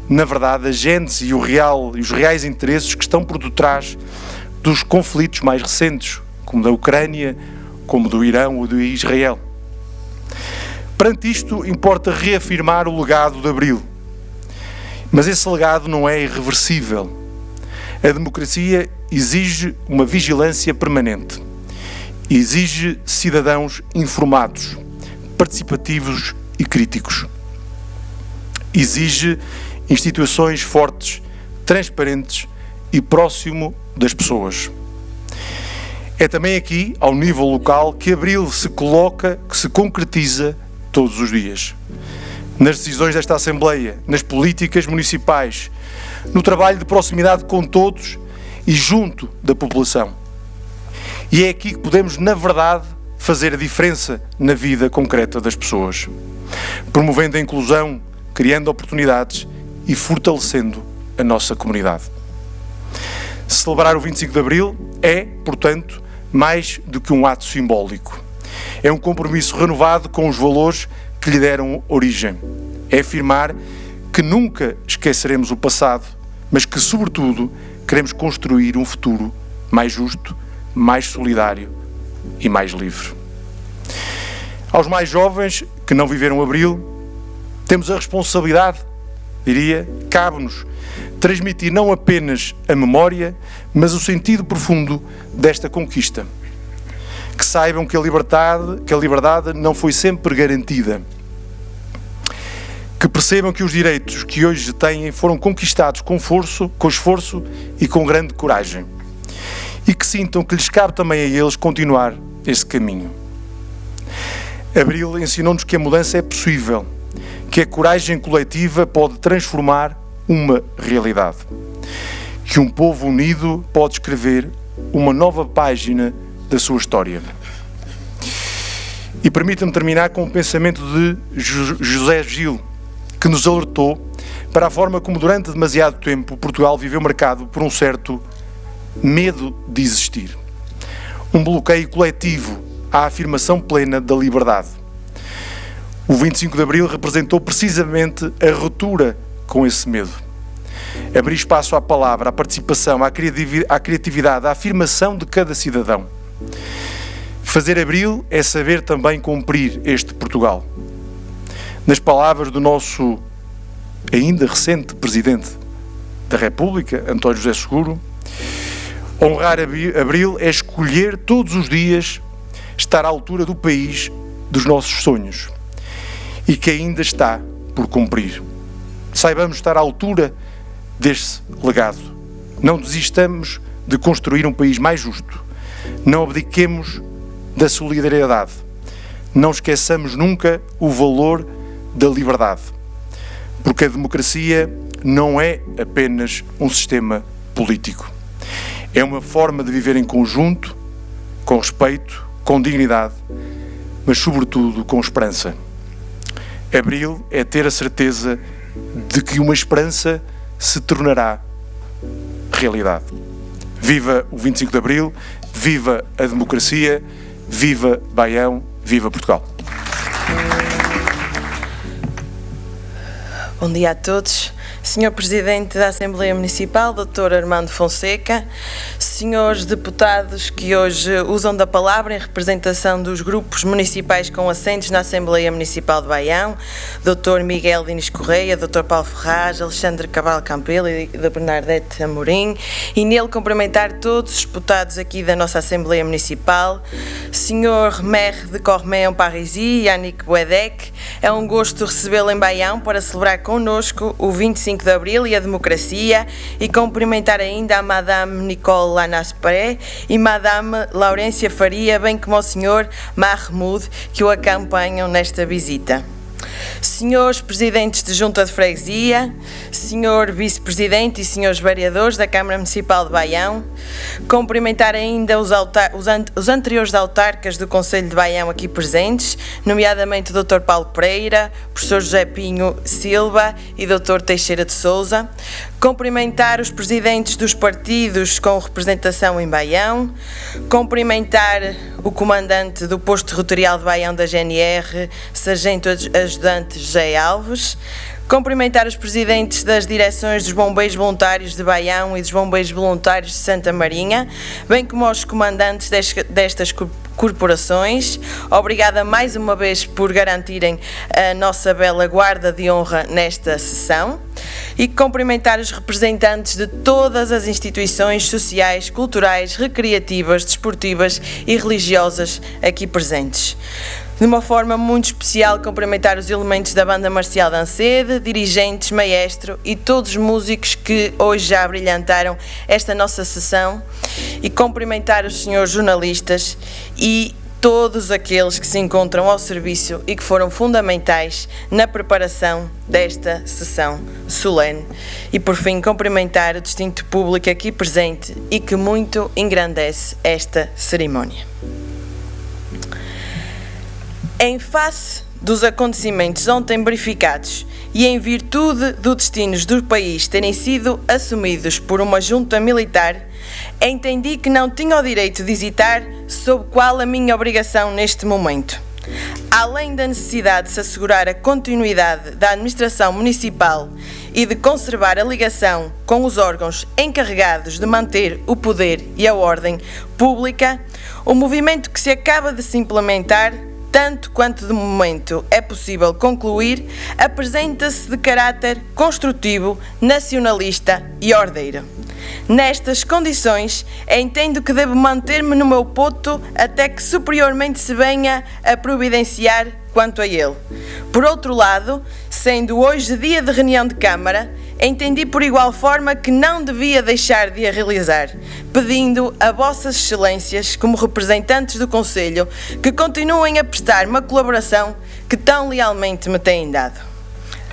na verdade, a gênese e os reais interesses que estão por detrás dos conflitos mais recentes, como da Ucrânia, como do Irão ou de Israel. Perante isto, importa reafirmar o legado de Abril. Mas esse legado não é irreversível. A democracia exige uma vigilância permanente. Exige cidadãos informados, participativos e críticos. Exige instituições fortes, transparentes e próximo das pessoas. É também aqui, ao nível local, que Abril se coloca, que se concretiza todos os dias. Nas decisões desta Assembleia, nas políticas municipais, no trabalho de proximidade com todos e junto da população. E é aqui que podemos, na verdade, fazer a diferença na vida concreta das pessoas, promovendo a inclusão, criando oportunidades e fortalecendo a nossa comunidade. Celebrar o 25 de Abril é, portanto, mais do que um ato simbólico. É um compromisso renovado com os valores que lhe deram origem. É afirmar que nunca esqueceremos o passado, mas que, sobretudo, queremos construir um futuro mais justo, mais solidário e mais livre. Aos mais jovens que não viveram Abril, temos a responsabilidade, cabe-nos transmitir não apenas a memória, mas o sentido profundo desta conquista. Que saibam que a liberdade não foi sempre garantida. Que percebam que os direitos que hoje têm foram conquistados com esforço e com grande coragem. E que sintam que lhes cabe também a eles continuar esse caminho. Abril ensinou-nos que a mudança é possível, que a coragem coletiva pode transformar uma realidade, que um povo unido pode escrever uma nova página da sua história. E permita-me terminar com o pensamento de José Gil, que nos alertou para a forma como durante demasiado tempo Portugal viveu marcado por um certo medo de existir. Um bloqueio coletivo à afirmação plena da liberdade. O 25 de Abril representou precisamente a ruptura com esse medo. Abrir espaço à palavra, à participação, à criatividade, à afirmação de cada cidadão. Fazer Abril é saber também cumprir este Portugal. Nas palavras do nosso ainda recente Presidente da República, António José Seguro, honrar Abril é escolher todos os dias estar à altura do país, dos nossos sonhos. e que ainda está por cumprir. Saibamos estar à altura deste legado. Não desistamos de construir um país mais justo. Não abdiquemos da solidariedade. Não esqueçamos nunca o valor da liberdade. Porque a democracia não é apenas um sistema político. É uma forma de viver em conjunto, com respeito, com dignidade, mas sobretudo com esperança. Abril é ter a certeza de que uma esperança se tornará realidade. Viva o 25 de Abril, viva a democracia, viva Baião, viva Portugal. Bom dia a todos. Senhor Presidente da Assembleia Municipal, Dr. Armando Fonseca, senhores deputados que hoje usam da palavra em representação dos grupos municipais com assentos na Assembleia Municipal de Baião, Dr. Miguel Diniz Correia, Dr. Paulo Ferraz, Alexandre Cabral Campelo e da Bernadette Amorim, e nele cumprimentar todos os deputados aqui da nossa Assembleia Municipal, Senhor Maire de Cormé Parisi, Yannick Boedec. É um gosto recebê-lo em Baião para celebrar connosco o 25 de Abril e a democracia, e cumprimentar ainda a Madame Nicole Lanaspre e Madame Laurência Faria, bem como ao Sr. Mahmoud, que o acompanham nesta visita. Senhores Presidentes de Junta de Freguesia, Senhor Vice-Presidente e Senhores Vereadores da Câmara Municipal de Baião, cumprimentar ainda os anteriores autarcas do Conselho de Baião aqui presentes, nomeadamente o Dr. Paulo Pereira, Professor José Pinho Silva e Dr. Teixeira de Sousa, cumprimentar os presidentes dos partidos com representação em Baião, cumprimentar o comandante do posto territorial de Baião da GNR, Sargento Ajudante José Alves, cumprimentar os presidentes das direções dos Bombeiros Voluntários de Baião e dos Bombeiros Voluntários de Santa Marinha, bem como aos comandantes destas corporações. Obrigada mais uma vez por garantirem a nossa bela guarda de honra nesta sessão, e cumprimentar os representantes de todas as instituições sociais, culturais, recreativas, desportivas e religiosas aqui presentes. De uma forma muito especial, cumprimentar os elementos da Banda Marcial de Ancede, dirigentes, maestro e todos os músicos que hoje já brilhantaram esta nossa sessão, e cumprimentar os senhores jornalistas e todos aqueles que se encontram ao serviço e que foram fundamentais na preparação desta sessão solene. E por fim, cumprimentar o distinto público aqui presente e que muito engrandece esta cerimónia. Em face dos acontecimentos ontem verificados e em virtude dos destinos do país terem sido assumidos por uma junta militar, entendi que não tinha o direito de hesitar sobre qual a minha obrigação neste momento. Além da necessidade de se assegurar a continuidade da administração municipal e de conservar a ligação com os órgãos encarregados de manter o poder e a ordem pública, o movimento que se acaba de se implementar, tanto quanto de momento é possível concluir, apresenta-se de caráter construtivo, nacionalista e ordeiro. Nestas condições, entendo que devo manter-me no meu ponto até que superiormente se venha a providenciar quanto a ele. Por outro lado, sendo hoje dia de reunião de Câmara, entendi por igual forma que não devia deixar de a realizar, pedindo a vossas excelências, como representantes do Conselho, que continuem a prestar uma colaboração que tão lealmente me têm dado.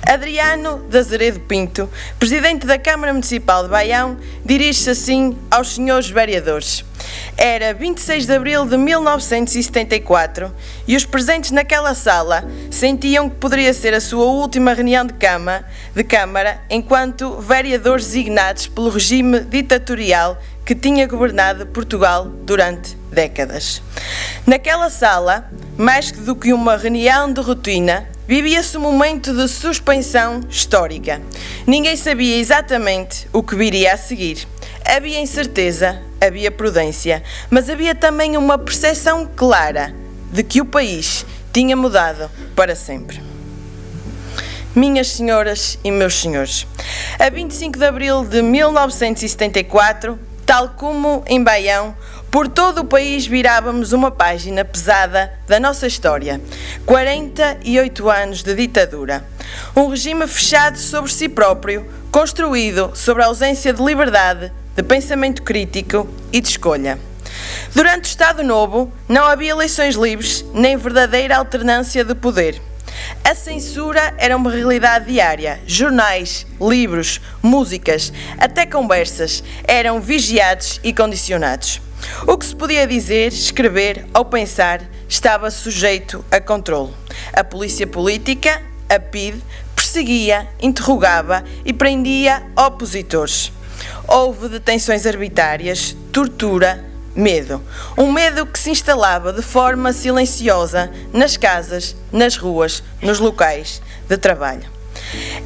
Adriano de Azeredo Pinto, Presidente da Câmara Municipal de Baião, dirige-se assim aos senhores vereadores. Era 26 de abril de 1974 e os presentes naquela sala sentiam que poderia ser a sua última reunião de Câmara enquanto vereadores designados pelo regime ditatorial que tinha governado Portugal durante décadas. Naquela sala, mais do que uma reunião de rotina, vivia-se um momento de suspensão histórica. Ninguém sabia exatamente o que viria a seguir. Havia incerteza, havia prudência, mas havia também uma percepção clara de que o país tinha mudado para sempre. Minhas senhoras e meus senhores, a 25 de abril de 1974, Tal como em Baião, por todo o país virávamos uma página pesada da nossa história. 48 anos de ditadura. Um regime fechado sobre si próprio, construído sobre a ausência de liberdade, de pensamento crítico e de escolha. Durante o Estado Novo, não havia eleições livres nem verdadeira alternância de poder. A censura era uma realidade diária. Jornais, livros, músicas, até conversas eram vigiados e condicionados. O que se podia dizer, escrever ou pensar estava sujeito a controle. A polícia política, a PIDE, perseguia, interrogava e prendia opositores. Houve detenções arbitrárias, tortura, medo. Um medo que se instalava de forma silenciosa nas casas, nas ruas, nos locais de trabalho.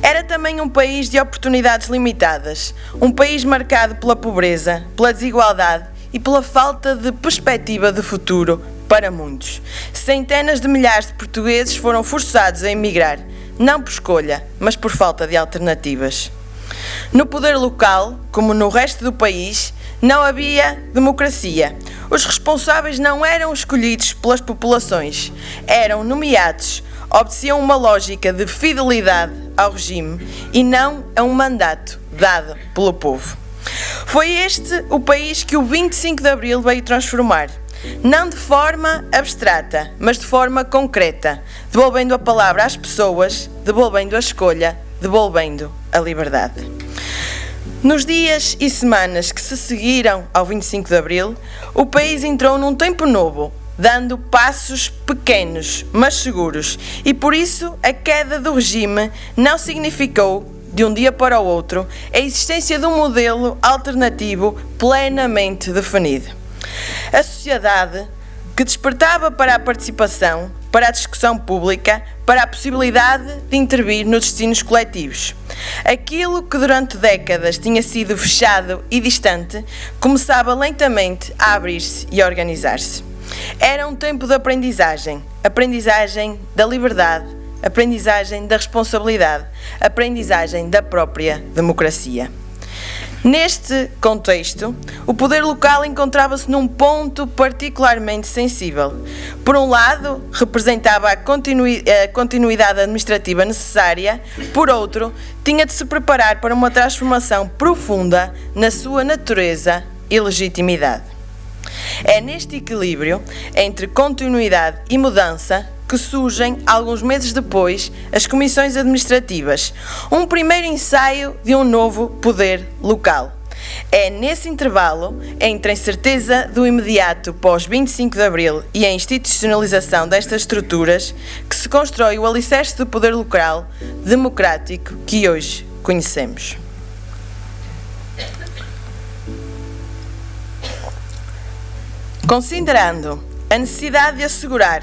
Era também um país de oportunidades limitadas, um país marcado pela pobreza, pela desigualdade e pela falta de perspectiva de futuro para muitos. Centenas de milhares de portugueses foram forçados a emigrar, não por escolha, mas por falta de alternativas. No poder local, como no resto do país, não havia democracia. Os responsáveis não eram escolhidos pelas populações, eram nomeados, obedeciam uma lógica de fidelidade ao regime e não a um mandato dado pelo povo. Foi este o país que o 25 de Abril veio transformar, não de forma abstrata, mas de forma concreta, devolvendo a palavra às pessoas, devolvendo a escolha, devolvendo a liberdade. Nos dias e semanas que se seguiram ao 25 de Abril, o país entrou num tempo novo, dando passos pequenos, mas seguros, e por isso a queda do regime não significou, de um dia para o outro, a existência de um modelo alternativo plenamente definido. A sociedade, que despertava para a participação, para a discussão pública, para a possibilidade de intervir nos destinos coletivos. Aquilo que durante décadas tinha sido fechado e distante, começava lentamente a abrir-se e a organizar-se. Era um tempo de aprendizagem, aprendizagem da liberdade, aprendizagem da responsabilidade, aprendizagem da própria democracia. Neste contexto, o poder local encontrava-se num ponto particularmente sensível. Por um lado, representava a continuidade administrativa necessária, por outro, tinha de se preparar para uma transformação profunda na sua natureza e legitimidade. É neste equilíbrio entre continuidade e mudança que surgem, alguns meses depois, as comissões administrativas, um primeiro ensaio de um novo poder local. É nesse intervalo, entre a incerteza do imediato pós-25 de Abril e a institucionalização destas estruturas, que se constrói o alicerce do poder local democrático que hoje conhecemos. Considerando a necessidade de assegurar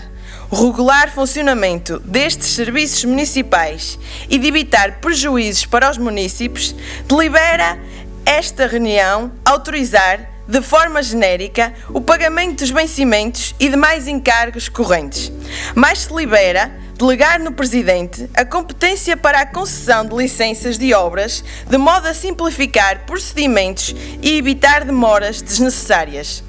o regular funcionamento destes serviços municipais e de evitar prejuízos para os munícipes, delibera esta reunião autorizar, de forma genérica, o pagamento dos vencimentos e demais encargos correntes. Mais se delibera delegar no Presidente a competência para a concessão de licenças de obras, de modo a simplificar procedimentos e evitar demoras desnecessárias.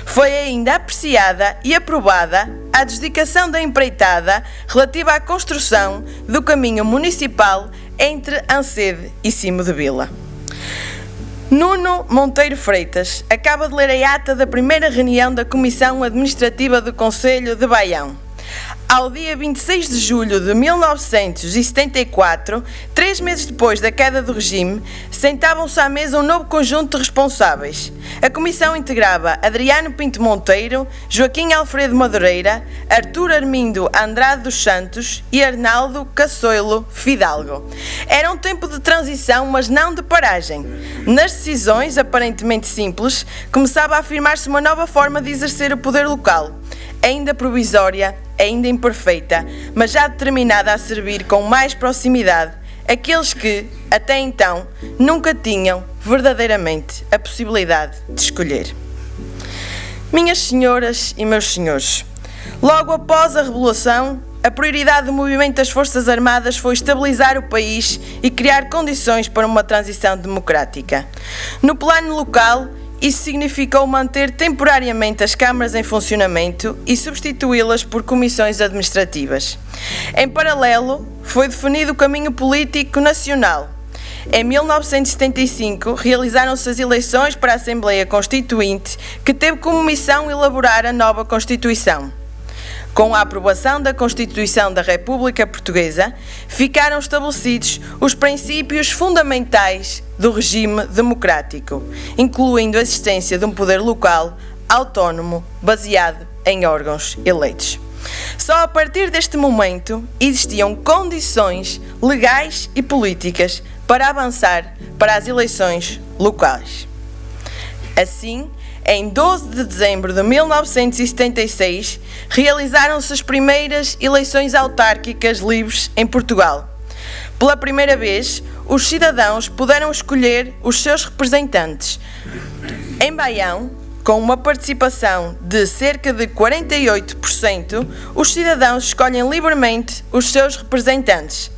Foi ainda apreciada e aprovada a adjudicação da empreitada relativa à construção do caminho municipal entre Ancede e Cimo de Vila. Nuno Monteiro Freitas acaba de ler a ata da primeira reunião da Comissão Administrativa do Concelho de Baião. Ao dia 26 de julho de 1974, 3 meses depois da queda do regime, sentavam-se à mesa um novo conjunto de responsáveis. A comissão integrava Adriano Pinto Monteiro, Joaquim Alfredo Madureira, Artur Armindo Andrade dos Santos e Arnaldo Caçoilo Fidalgo. Era um tempo de transição, mas não de paragem. Nas decisões, aparentemente simples, começava a afirmar-se uma nova forma de exercer o poder local, ainda provisória, ainda imperfeita, mas já determinada a servir com mais proximidade aqueles que, até então, nunca tinham verdadeiramente a possibilidade de escolher. Minhas senhoras e meus senhores, logo após a Revolução, a prioridade do movimento das Forças Armadas foi estabilizar o país e criar condições para uma transição democrática. No plano local, isso significou manter temporariamente as câmaras em funcionamento e substituí-las por comissões administrativas. Em paralelo, foi definido o caminho político nacional. Em 1975, realizaram-se as eleições para a Assembleia Constituinte, que teve como missão elaborar a nova Constituição. Com a aprovação da Constituição da República Portuguesa, ficaram estabelecidos os princípios fundamentais do regime democrático, incluindo a existência de um poder local autónomo baseado em órgãos eleitos. Só a partir deste momento existiam condições legais e políticas para avançar para as eleições locais. Assim, em 12 de dezembro de 1976, realizaram-se as primeiras eleições autárquicas livres em Portugal. Pela primeira vez, os cidadãos puderam escolher os seus representantes. Em Baião, com uma participação de cerca de 48%, os cidadãos escolhem livremente os seus representantes.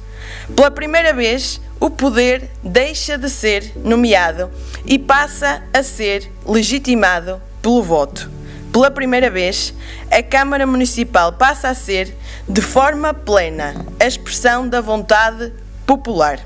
Pela primeira vez, o poder deixa de ser nomeado e passa a ser legitimado pelo voto. Pela primeira vez, a Câmara Municipal passa a ser, de forma plena, a expressão da vontade popular.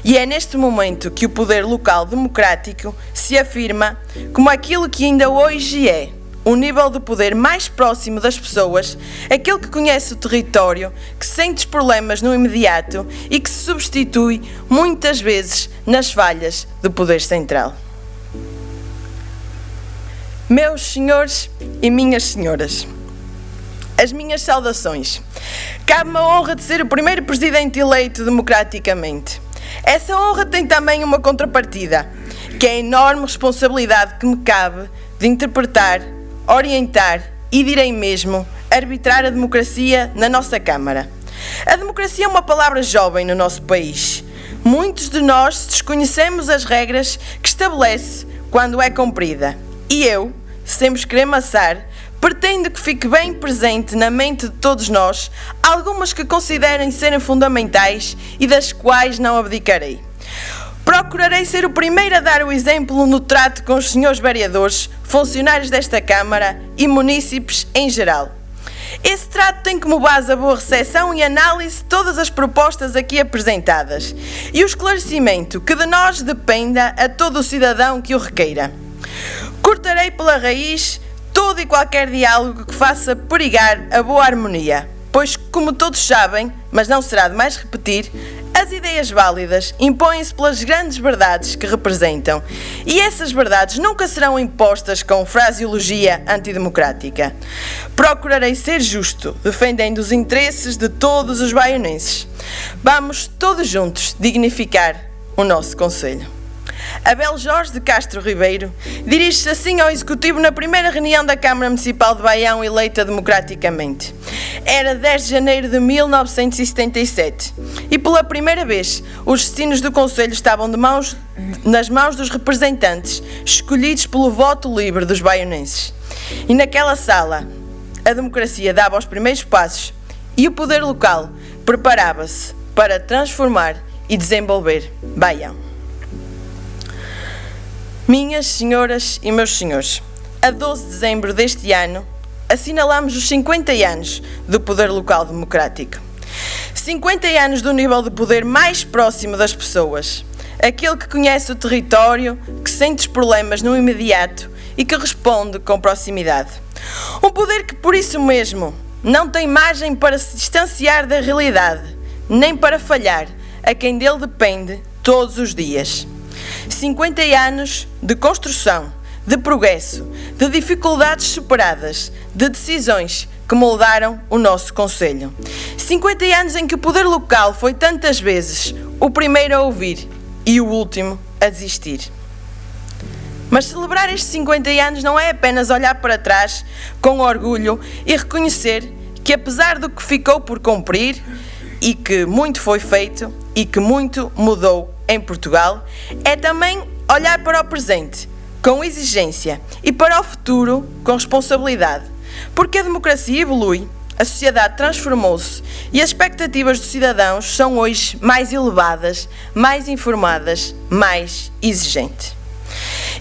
E é neste momento que o poder local democrático se afirma como aquilo que ainda hoje é, o nível de poder mais próximo das pessoas, aquele que conhece o território, que sente os problemas no imediato e que se substitui muitas vezes nas falhas do poder central. Meus senhores e minhas senhoras, as minhas saudações. Cabe-me a honra de ser o primeiro presidente eleito democraticamente. Essa honra tem também uma contrapartida, que é a enorme responsabilidade que me cabe de interpretar, orientar e, direi mesmo, arbitrar a democracia na nossa Câmara. A democracia é uma palavra jovem no nosso país. Muitos de nós desconhecemos as regras que estabelece quando é cumprida. E eu, sem vos querer amassar, pretendo que fique bem presente na mente de todos nós algumas que considerem serem fundamentais e das quais não abdicarei. Procurarei ser o primeiro a dar o exemplo no trato com os senhores vereadores, funcionários desta Câmara e munícipes em geral. Esse trato tem como base a boa recepção e análise de todas as propostas aqui apresentadas e o esclarecimento que de nós dependa a todo o cidadão que o requeira. Cortarei pela raiz todo e qualquer diálogo que faça perigar a boa harmonia, pois, como todos sabem, mas não será demais repetir, as ideias válidas impõem-se pelas grandes verdades que representam, e essas verdades nunca serão impostas com fraseologia antidemocrática. Procurarei ser justo, defendendo os interesses de todos os baionenses. Vamos todos juntos dignificar o nosso concelho. Abel Jorge de Castro Ribeiro dirige-se assim ao Executivo na primeira reunião da Câmara Municipal de Baião eleita democraticamente. Era 10 de janeiro de 1977 e pela primeira vez os destinos do Conselho estavam nas mãos dos representantes escolhidos pelo voto livre dos baionenses. E naquela sala a democracia dava os primeiros passos e o poder local preparava-se para transformar e desenvolver Baião. Minhas senhoras e meus senhores, a 12 de dezembro deste ano, assinalamos os 50 anos do poder local democrático. 50 anos do nível de poder mais próximo das pessoas, aquele que conhece o território, que sente os problemas no imediato e que responde com proximidade. Um poder que, por isso mesmo, não tem margem para se distanciar da realidade, nem para falhar a quem dele depende todos os dias. 50 anos de construção, de progresso, de dificuldades superadas, de decisões que moldaram o nosso concelho. 50 anos em que o poder local foi tantas vezes o primeiro a ouvir e o último a desistir. Mas celebrar estes 50 anos não é apenas olhar para trás com orgulho e reconhecer que, apesar do que ficou por cumprir e que muito foi feito e que muito mudou em Portugal, é também olhar para o presente com exigência e para o futuro com responsabilidade. Porque a democracia evolui, a sociedade transformou-se e as expectativas dos cidadãos são hoje mais elevadas, mais informadas, mais exigentes.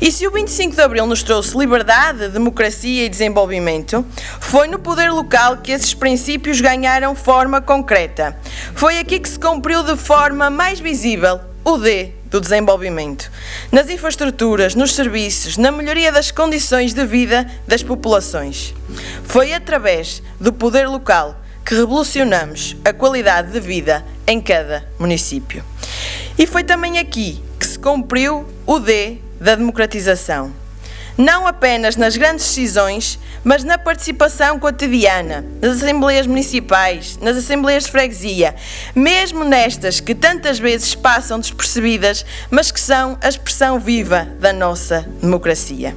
E se o 25 de Abril nos trouxe liberdade, democracia e desenvolvimento, foi no poder local que esses princípios ganharam forma concreta. Foi aqui que se cumpriu de forma mais visível o D do desenvolvimento, nas infraestruturas, nos serviços, na melhoria das condições de vida das populações. Foi através do poder local que revolucionamos a qualidade de vida em cada município. E foi também aqui que se cumpriu o D da democratização. Não apenas nas grandes decisões, mas na participação cotidiana, nas assembleias municipais, nas assembleias de freguesia, mesmo nestas que tantas vezes passam despercebidas, mas que são a expressão viva da nossa democracia.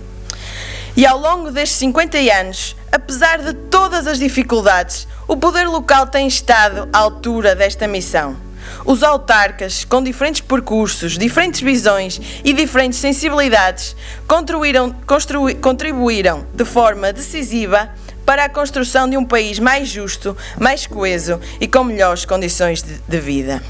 E ao longo destes 50 anos, apesar de todas as dificuldades, o poder local tem estado à altura desta missão. Os autarcas, com diferentes percursos, diferentes visões e diferentes sensibilidades, contribuíram de forma decisiva para a construção de um país mais justo, mais coeso e com melhores condições de vida.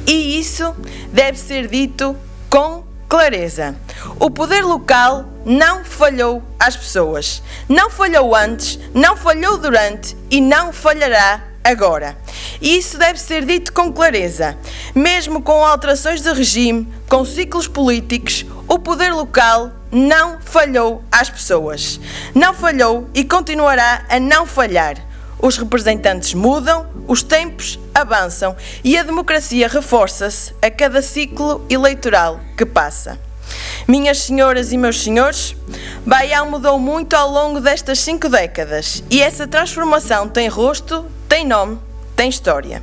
E isso deve ser dito com clareza. O poder local não falhou às pessoas. Não falhou antes, não falhou durante e não falhará agora. E isso deve ser dito com clareza. Mesmo com alterações de regime, com ciclos políticos, o poder local não falhou às pessoas. Não falhou e continuará a não falhar. Os representantes mudam, os tempos avançam e a democracia reforça-se a cada ciclo eleitoral que passa. Minhas senhoras e meus senhores, Baião mudou muito ao longo destas 5 décadas e essa transformação tem rosto, tem nome, tem história.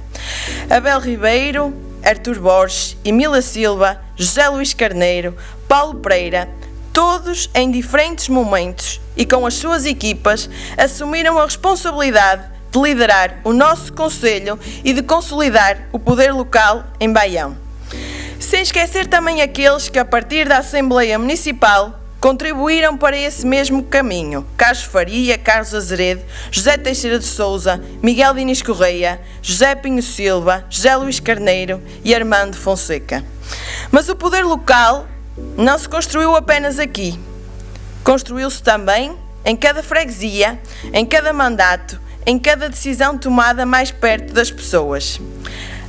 Abel Ribeiro, Artur Borges, Emília Silva, José Luís Carneiro, Paulo Pereira, todos em diferentes momentos e com as suas equipas assumiram a responsabilidade de liderar o nosso concelho e de consolidar o poder local em Baião. Sem esquecer também aqueles que a partir da Assembleia Municipal contribuíram para esse mesmo caminho: Carlos Faria, Carlos Azeredo, José Teixeira de Sousa, Miguel Diniz Correia, José Pinho Silva, José Luís Carneiro e Armando Fonseca. Mas o poder local não se construiu apenas aqui. Construiu-se também em cada freguesia, em cada mandato, em cada decisão tomada mais perto das pessoas.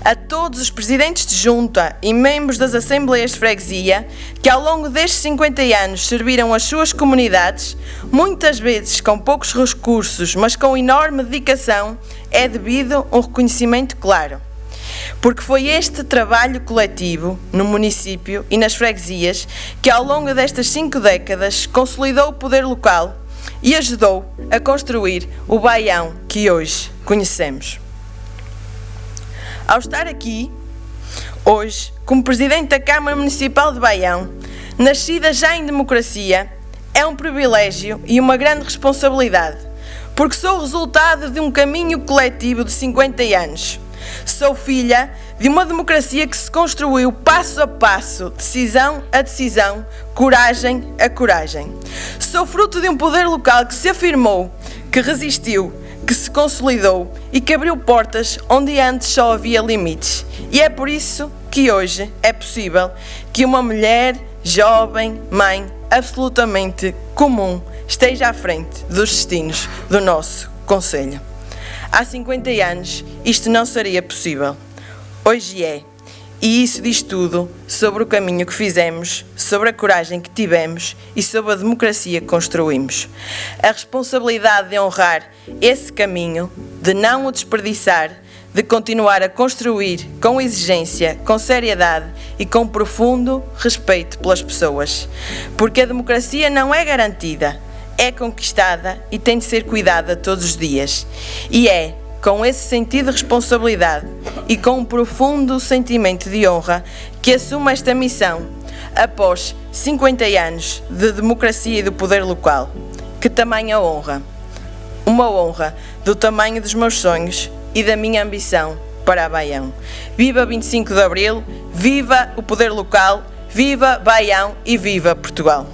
A todos os presidentes de junta e membros das assembleias de freguesia que ao longo destes 50 anos serviram as suas comunidades, muitas vezes com poucos recursos, mas com enorme dedicação, é devido um reconhecimento claro. Porque foi este trabalho coletivo no município e nas freguesias que ao longo destas 5 décadas consolidou o poder local e ajudou a construir o Baião que hoje conhecemos. Ao estar aqui, hoje, como Presidente da Câmara Municipal de Baião, nascida já em democracia, é um privilégio e uma grande responsabilidade, porque sou o resultado de um caminho coletivo de 50 anos. Sou filha de uma democracia que se construiu passo a passo, decisão a decisão, coragem a coragem. Sou fruto de um poder local que se afirmou, que resistiu, que se consolidou e que abriu portas onde antes só havia limites. E é por isso que hoje é possível que uma mulher, jovem, mãe, absolutamente comum, esteja à frente dos destinos do nosso concelho. Há 50 anos isto não seria possível. Hoje é. E isso diz tudo sobre o caminho que fizemos, sobre a coragem que tivemos e sobre a democracia que construímos. A responsabilidade de honrar esse caminho, de não o desperdiçar, de continuar a construir com exigência, com seriedade e com profundo respeito pelas pessoas. Porque a democracia não é garantida, é conquistada e tem de ser cuidada todos os dias. E é com esse sentido de responsabilidade e com um profundo sentimento de honra que assumo esta missão após 50 anos de democracia e do poder local. Que tamanha honra! Uma honra do tamanho dos meus sonhos e da minha ambição para a Baião. Viva 25 de Abril, viva o poder local, viva Baião e viva Portugal!